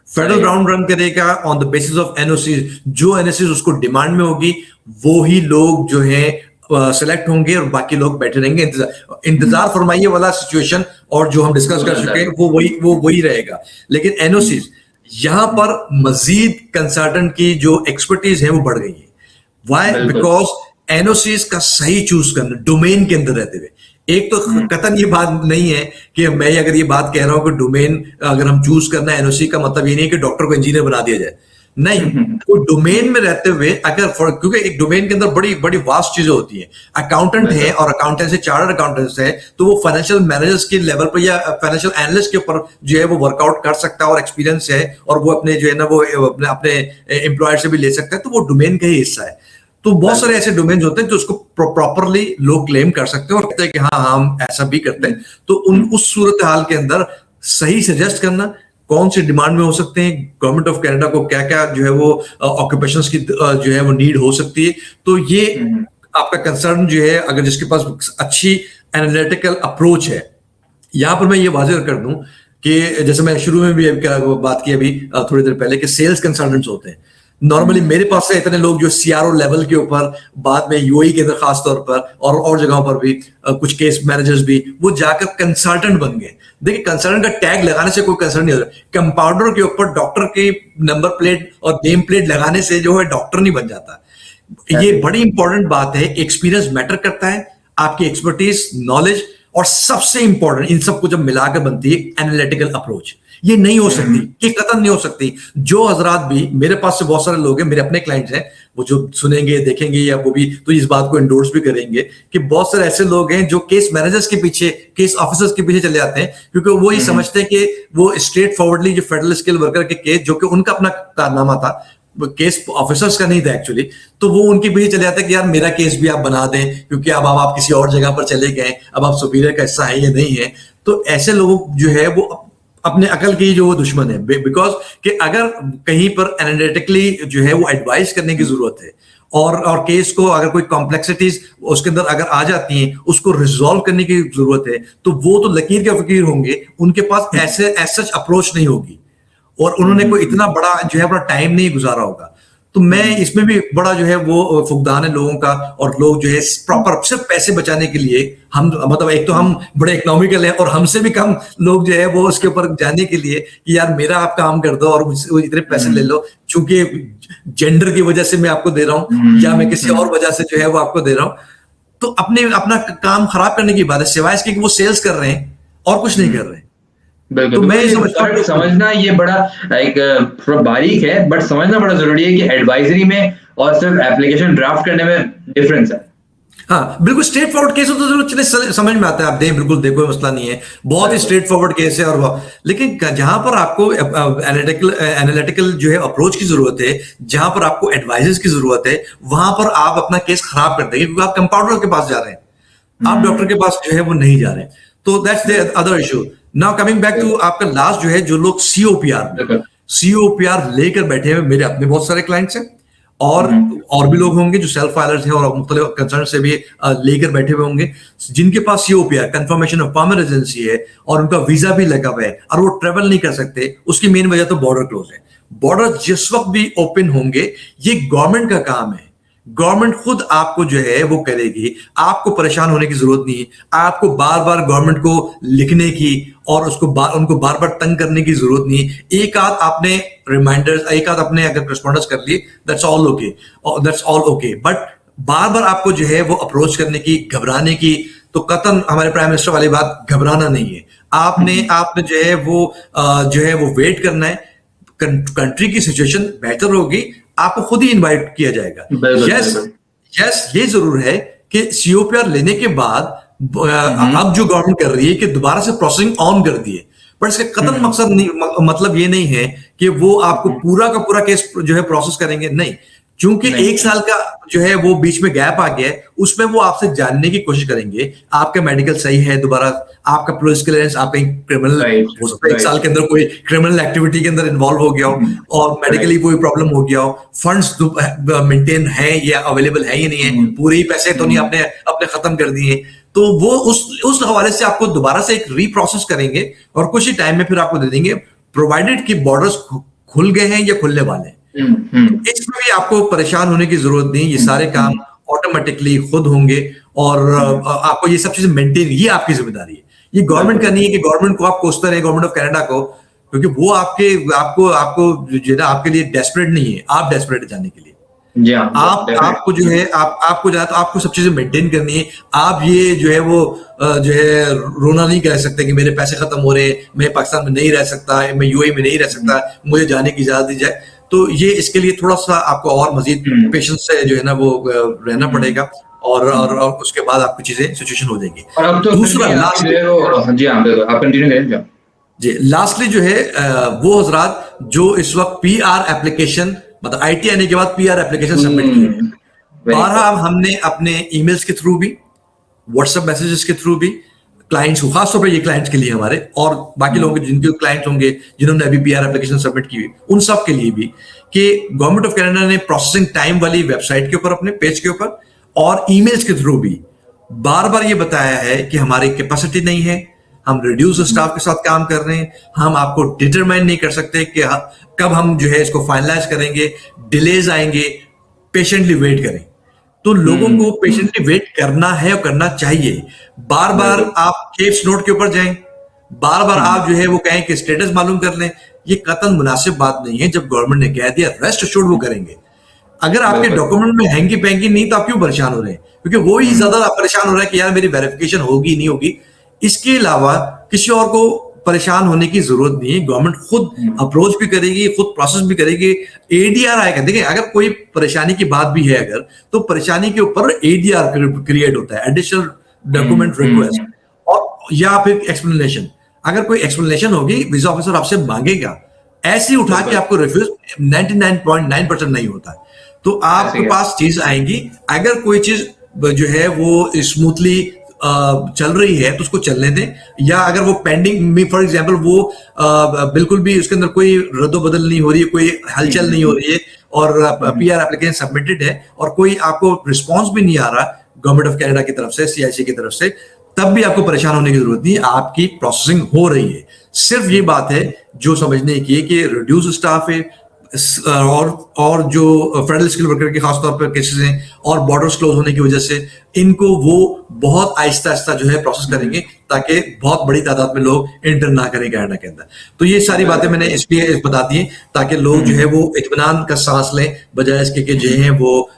Speaker 3: फेडरल राउंड रन करेगा on the basis of NOC, जो एनओसी उसको डिमांड में होगी वो ही लोग जो है सिलेक्ट होंगे और बाकी लोग बैठे रहेंगे। इंतजार फरमाइए वाला सिचुएशन और जो हम डिस्कस कर चुके हैं वो वही रहेगा। लेकिन एनओसी यहां पर मजीद कंसल्टेंट की जो एक्सपर्टीज है वो बढ़ गई है। वाई? बिकॉज एनओसीज का सही चूज करना डोमेन के अंदर रहते हुए। एक तो कतन ये बात नहीं है कि मैं अगर ये बात कह रहा हूं कि डोमेन अगर हम चूज करना है एनओसी का मतलब ये नहीं कि डॉक्टर को इंजीनियर बना दिया जाए, नहीं। वो डोमेन में रहते हुए अगर क्योंकि एक डोमेन के अंदर बड़ी बड़ी वास्ट चीजें होती हैं। अकाउंटेंट है और अकाउंटेंट से चार्टर्ड अकाउंटेंट्स है, तो वो फाइनेंशियल मैनेजर्स के लेवल पर या फाइनेंशियल एनालिस्ट के ऊपर जो है वो वर्कआउट कर सकता है और एक्सपीरियंस है, और वो अपने जो है ना वो अपने एम्प्लॉयर से भी ले सकता है। तो वो डोमेन का ही हिस्सा है। तो बहुत सारे ऐसे डोमेन होते हैं जो उसको प्रॉपरली लोग क्लेम कर सकते हैं और कहते हैं कि हाँ हम ऐसा भी करते हैं। तो उस सूरत हाल के अंदर सही सजेस्ट करना कौन से डिमांड में हो सकते हैं, गवर्नमेंट ऑफ कनाडा को क्या क्या जो है वो ऑक्यूपेशंस की जो है वो नीड हो सकती है। तो ये आपका कंसर्न जो है, अगर जिसके पास अच्छी एनालिटिकल अप्रोच है। यहां पर मैं ये वाज़ेह कर दूं कि जैसे मैं शुरू में भी बात की अभी थोड़ी देर पहले कि सेल्स कंसल्टेंट्स होते हैं। नॉर्मली मेरे पास से इतने लोग जो सीआरओ लेवल के ऊपर, बाद में यूएई के अंदर खास तौर पर और जगहों पर भी कुछ केस मैनेजर्स भी वो जाकर कंसल्टेंट बन गए। देखिए कंसल्टेंट का टैग लगाने से कोई कंसर्न नहीं होता। कंपाउंडर के ऊपर डॉक्टर की नंबर प्लेट और नेम प्लेट लगाने से जो है डॉक्टर नहीं बन जाता। ये बड़ी इंपॉर्टेंट बात है। एक्सपीरियंस मैटर करता है, आपकी एक्सपर्टीज, नॉलेज, और सबसे इंपॉर्टेंट इन सबको जब मिलाकर बनती है एनालिटिकल अप्रोच। ये नहीं हो सकती, ये कतन नहीं हो सकती। जो हजरात भी, मेरे पास से बहुत सारे लोग हैं, मेरे अपने क्लाइंट्स हैं, वो जो सुनेंगे देखेंगे या वो भी तो इस बात को एंडोर्स भी करेंगे कि बहुत सारे ऐसे लोग हैं जो केस मैनेजर्स के पीछे, केस ऑफिसर्स के पीछे चले जाते हैं, क्योंकि वो ये समझते हैं कि वो स्ट्रेट फॉरवर्डली जो फेडरल स्किल वर्कर के केस, जो कि उनका अपना कारनामा था, केस ऑफिसर्स का नहीं था एक्चुअली, तो वो उनके पीछे चले जाते हैं कि यार मेरा केस भी आप बना दें, क्योंकि अब आप किसी और जगह पर चले गए, अब आप सुपीरियर का हिस्सा है या नहीं है। तो ऐसे लोग जो है वो अपने अकल की जो वो दुश्मन है, बिकॉज कि अगर कहीं पर एनालिटिकली जो है वो एडवाइस करने की जरूरत है, और केस को अगर कोई कॉम्प्लेक्सिटीज उसके अंदर अगर आ जाती हैं, उसको रिजॉल्व करने की जरूरत है, तो वो तो लकीर के फकीर होंगे, उनके पास ऐसे सच अप्रोच नहीं होगी, और उन्होंने कोई इतना बड़ा जो है अपना टाइम नहीं गुजारा होगा। तो मैं इसमें भी बड़ा जो है वो फुकदान है लोगों का, और लोग जो है प्रॉपर सिर्फ पैसे बचाने के लिए, हम मतलब एक तो हम बड़े इकोनॉमिकल हैं, और हमसे भी कम लोग जो है वो उसके ऊपर जाने के लिए कि यार मेरा आप काम कर दो और मुझसे इतने पैसे ले लो, चूंकि जेंडर की वजह से मैं आपको दे रहा हूँ या मैं किसी और वजह से जो है वो आपको दे रहा हूँ। तो अपना काम खराब करने की बात है, सिवाय इसके कि वो सेल्स कर रहे हैं और कुछ नहीं कर रहे हैं।
Speaker 2: बिल्कुल,
Speaker 3: तो मैं
Speaker 2: ये समझना ये बड़ा एक थोड़ा बारीक है, बट समझना बड़ा जरूरी है कि एडवाइजरी में और सिर्फ एप्लीकेशन ड्राफ्ट करने में डिफरेंस है।
Speaker 3: हाँ बिल्कुल, स्ट्रेट फॉरवर्ड केस हो तो जरूर चले समझ में आता है, आप दें बिल्कुल, देखो मसला नहीं है, बहुत ही स्ट्रेट फॉरवर्ड केस है। और वो लेकिन जहां पर आपको एनालिटिकल जो है अप्रोच की जरूरत है, जहां पर आपको एडवाइजेस की जरूरत है, वहां पर आप अपना केस खराब कर देंगे, क्योंकि आप कंपाउंडर के पास जा रहे हैं, आप डॉक्टर के पास जो है वो नहीं जा रहे। तो that's the other issue. Now coming back to आपका लास्ट जो है, जो लोग सीओपीआर लेकर बैठे हैं, मेरे अपने बहुत सारे क्लाइंट्स हैं, और भी लोग होंगे जो सेल्फ फाइलर्स हैं और मुख्तलिफ कंसर्न से भी लेकर बैठे हुए होंगे, जिनके पास सीओपीआर कंफर्मेशन ऑफ परमानेंट रेजिडेंसी है और उनका वीजा भी लगा हुआ है और वो ट्रेवल नहीं कर सकते। उसकी मेन वजह तो बॉर्डर क्लोज है। बॉर्डर जिस वक्त भी ओपन होंगे, ये गवर्नमेंट का काम है, गवर्नमेंट खुद आपको जो है वो करेगी, आपको परेशान होने की जरूरत नहीं है, आपको बार बार गवर्नमेंट को लिखने की और उनको बार बार तंग करने की जरूरत नहीं है। एक आध आपने रिमाइंडर्स, एक आध आपने अगर करस्पॉन्डेंस कर लिए, दैट्स ऑल ओके, बट बार बार आपको जो है वो अप्रोच करने की, घबराने की, तो कतन हमारे प्राइम मिनिस्टर वाली बात, घबराना नहीं है। आपने जो है वो वेट करना है, कंट्री की सिचुएशन बेहतर होगी, आपको खुद ही इनवाइट किया जाएगा। यस, ये जरूर है कि सीओपीआर लेने के बाद अब जो गवर्नमेंट कर रही है कि दोबारा से प्रोसेसिंग ऑन कर दिए, पर इसका कतई मकसद नहीं, मतलब ये नहीं है कि वो आपको पूरा का पूरा केस जो है प्रोसेस करेंगे, नहीं। क्योंकि एक साल का जो है वो बीच में गैप आ गया है, उसमें वो आपसे जानने की कोशिश करेंगे, आपका मेडिकल सही है, दोबारा आपका पुलिस क्लियरेंस, आप कहीं क्रिमिनल हो सकता है, एक साल के अंदर कोई क्रिमिनल एक्टिविटी के अंदर इन्वॉल्व हो गया हो और मेडिकली कोई प्रॉब्लम हो गया हो, फंड्स मेंटेन है या अवेलेबल है या नहीं है, पूरे ही पैसे तो नहीं अपने खत्म कर दिए, तो वो उस हवाले से आपको दोबारा से एक रीप्रोसेस करेंगे और कुछ ही टाइम में फिर आपको दे देंगे, प्रोवाइडेड कि बॉर्डर्स खुल गए हैं या खुलने वाले हैं। इसमें भी आपको परेशान होने की जरूरत नहीं, ये सारे काम ऑटोमेटिकली खुद होंगे और आपको ये सब चीजें मेंटेन, ये आपकी जिम्मेदारी है, ये गवर्नमेंट का नहीं है कि गवर्नमेंट को आप कोसते रहे, गवर्नमेंट ऑफ कनाडा को, क्योंकि वो आपको जो है आपके लिए डेस्परेट नहीं है, आप डेस्परेट है जाने के लिए। आपको जो है आपको जाना तो आपको सब चीजें मेंटेन करनी है। आप ये जो है वो जो है रोना नहीं कह सकते कि मेरे पैसे खत्म हो रहे हैं, मैं पाकिस्तान में नहीं रह सकता, मैं यूएई में नहीं रह सकता, मुझे जाने की इजाजत दी जाए। तो ये इसके लिए थोड़ा सा आपको और मजीद पेशेंस से जो है ना वो रहना पड़ेगा, और उसके बाद आपकी चीजें सिचुएशन हो जाएंगी।
Speaker 2: और अब तो दूसरा
Speaker 3: लास्टली जो है वो हजरात जो इस वक्त पीआर एप्लीकेशन, मतलब आईटी आने के बाद पीआर एप्लीकेशन सबमिट किए हैं, 12 हमने अपने ईमेल्स के थ्रू भी, व्हाट्सएप मैसेजेस के थ्रू भी क्लाइंट्स को, खासतौर पर ये क्लाइंट्स के लिए हमारे और बाकी लोगों के जिनके क्लाइंट्स होंगे जिन्होंने अभी पीआर एप्लीकेशन सबमिट की हुई, उन सब के लिए भी कि गवर्नमेंट ऑफ कनाडा ने प्रोसेसिंग टाइम वाली वेबसाइट के ऊपर, अपने पेज के ऊपर और ईमेल्स के थ्रू भी बार बार ये बताया है कि हमारी कैपेसिटी नहीं है, हम रिड्यूस स्टाफ के साथ काम कर रहे हैं, हम आपको डिटरमाइन नहीं कर सकते कि कब हम जो है इसको फाइनलाइज करेंगे, डिलेज आएंगे, पेशेंटली वेट करें। तो लोगों को पेशेंटली वेट करना है और करना चाहिए। बार बार आप केस नोट के ऊपर जाएं, बार बार आप जो है वो कहें कि स्टेटस मालूम कर लें, ये कतई मुनासिब बात नहीं है। जब गवर्नमेंट ने कह दिया, रेस्ट अश्योर्ड वो करेंगे। अगर आपके डॉक्यूमेंट में हैंगी पैंगी नहीं, तो आप क्यों परेशान हो रहे हैं? क्योंकि वो ही ज्यादा परेशान हो रहा है कि यार मेरी वेरिफिकेशन होगी नहीं होगी। इसके अलावा किसी और को परेशान होने की जरूरत नहीं है। गवर्नमेंट खुद अप्रोच भी करेगी, खुद प्रोसेस भी करेगी। एडीआर आएगा, देखिए अगर कोई परेशानी की बात भी है अगर, तो परेशानी के ऊपर एडीआर क्रिएट होता है, एडिशनल डॉक्यूमेंट रिक्वेस्ट, और या फिर एक्सप्लेनेशन। अगर कोई एक्सप्लेनेशन होगी, वीजा ऑफिसर आपसे मांगेगा, ऐसे उठा के आपको रिफ्यूज 99.9% नहीं होता है। तो आपके पास चीज आएंगी, अगर कोई चीज जो है वो स्मूथली चल रही है तो उसको चलने दें, या अगर वो पेंडिंग में, फॉर एग्जांपल वो बिल्कुल भी उसके अंदर कोई रद्दोबदल नहीं हो रही है, कोई हलचल नहीं हो रही है, और पीआर एप्लीकेशन सबमिटेड है और कोई आपको रिस्पांस भी नहीं आ रहा गवर्नमेंट ऑफ कनाडा की तरफ से, सीआईसी की तरफ से, तब भी आपको परेशान होने की जरूरत नहीं, आपकी प्रोसेसिंग हो रही है। सिर्फ ये बात है जो समझने की है कि रिड्यूस स्टाफ है, और जो फेडरल स्किल वर्कर के खासतौर पर केसेस हैं, और बॉर्डर्स क्लोज होने की वजह से इनको वो बहुत आहिस्ता आहिस्ता जो है प्रोसेस करेंगे, ताकि बहुत बड़ी तादाद में लोग इंटर ना करें कनाडा के अंदर। तो ये सारी बातें मैंने इसलिए बता दी हैं ताकि लोग जो है वो इत्मीनान का सांस लें, बजाय इसके कि जो है वो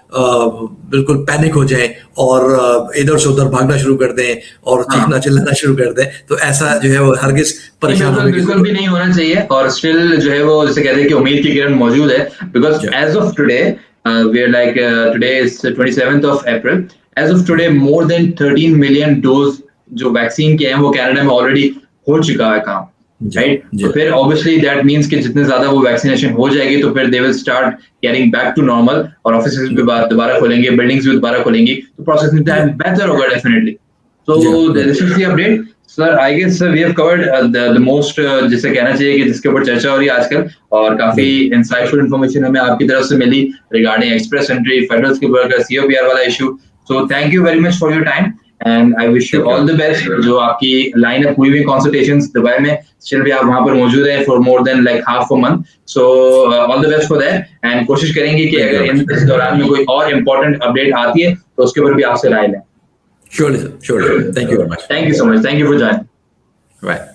Speaker 3: बिल्कुल पैनिक हो जाएं और इधर से उधर भागना शुरू कर दें और चीखना चिल्लाना शुरू कर दें। तो ऐसा जो है वो हरगिज परेशान होने की
Speaker 2: बिल्कुल भी नहीं होना चाहिए। और स्टिल जो है वो जैसे कहते हैं कि उम्मीद की किरण मौजूद है, because as of today we are like today is 27th of April, as of today more than 13 million dose जो वैक्सीन के हैं वो कनाडा में ऑलरेडी हो चुका है काम, राइट। तो फिर ऑब्वियसली दैट मींस कि जितने ज्यादा वो वैक्सीनेशन हो जाएगी तो फिर they will start getting back to normal, और ऑफिसेज भी दोबारा खोलेंगे, बिल्डिंग्स भी दोबारा खोलेंगी, तो प्रोसेसिंग टाइम बेहतर होगा definitely. So this is the update sir. I guess we have covered the most, जिसे कहना चाहिए कि जिसके ऊपर चर्चा हो रही है आजकल, और काफी इंसाइटफुल इन्फॉर्मेशन हमें आपकी तरफ से मिली regarding express entry, federal skill worker, COPR वाला issue. So thank you very much for your time and I wish you all the best. जो आपकी लाइन अप हुई हुई कंसल्टेशंस दुबई में, स्टिल भी आप वहां पर मौजूद हैं for more than like half a month. So all the best for that, and कोशिश करेंगे कि अगर इस दौरान में कोई और इम्पोर्टेंट अपडेट आती है तो उसके ऊपर भी आपसे राय लें।
Speaker 3: Surely, sir. Surely. Thank you very much.
Speaker 2: Thank you so much. Thank you for joining.
Speaker 3: Right.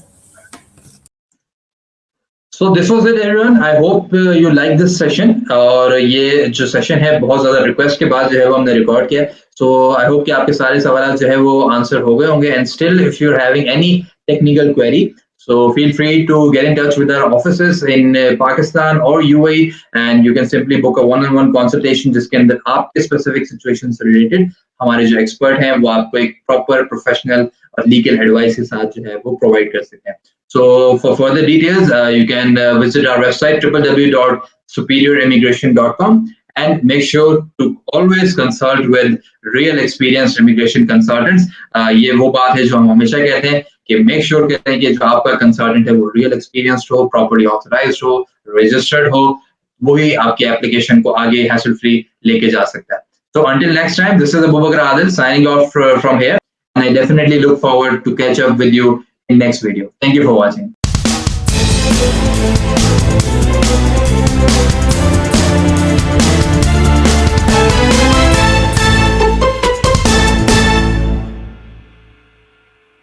Speaker 2: So this was it everyone. I hope you like this session, और ये जो सेशन है बहुत ज्यादा रिक्वेस्ट के बाद जो है वो हमने रिकॉर्ड किया। So I hope कि आपके सारे सवाल जो है वो आंसर हो गए होंगे, and still if you're having any technical query, so feel free to get in touch with our offices in Pakistan or UAE, and you can simply book a one-on-one consultation जिसके अंदर आपके specific situation से related हमारे जो expert हैं वो आपको एक प्रॉपर प्रोफेशनल और लीगल एडवाइस के साथ जो है वो प्रोवाइड कर सकते हैं। So for further details, you can visit our website www.superiorimmigration.com, and make sure to always consult with real experienced immigration consultants. ये वो बात है जो हम हमेशा कहते हैं कि make sure कहते हैं कि जो आपका consultant है वो real experienced हो, properly authorized हो, registered हो, वही आपकी application को आगे hassle free लेके जा सकता है। So until next time, this is Abu Bakr Adil signing off from here, and I definitely look forward to catch up with you in next video. Thank you for watching.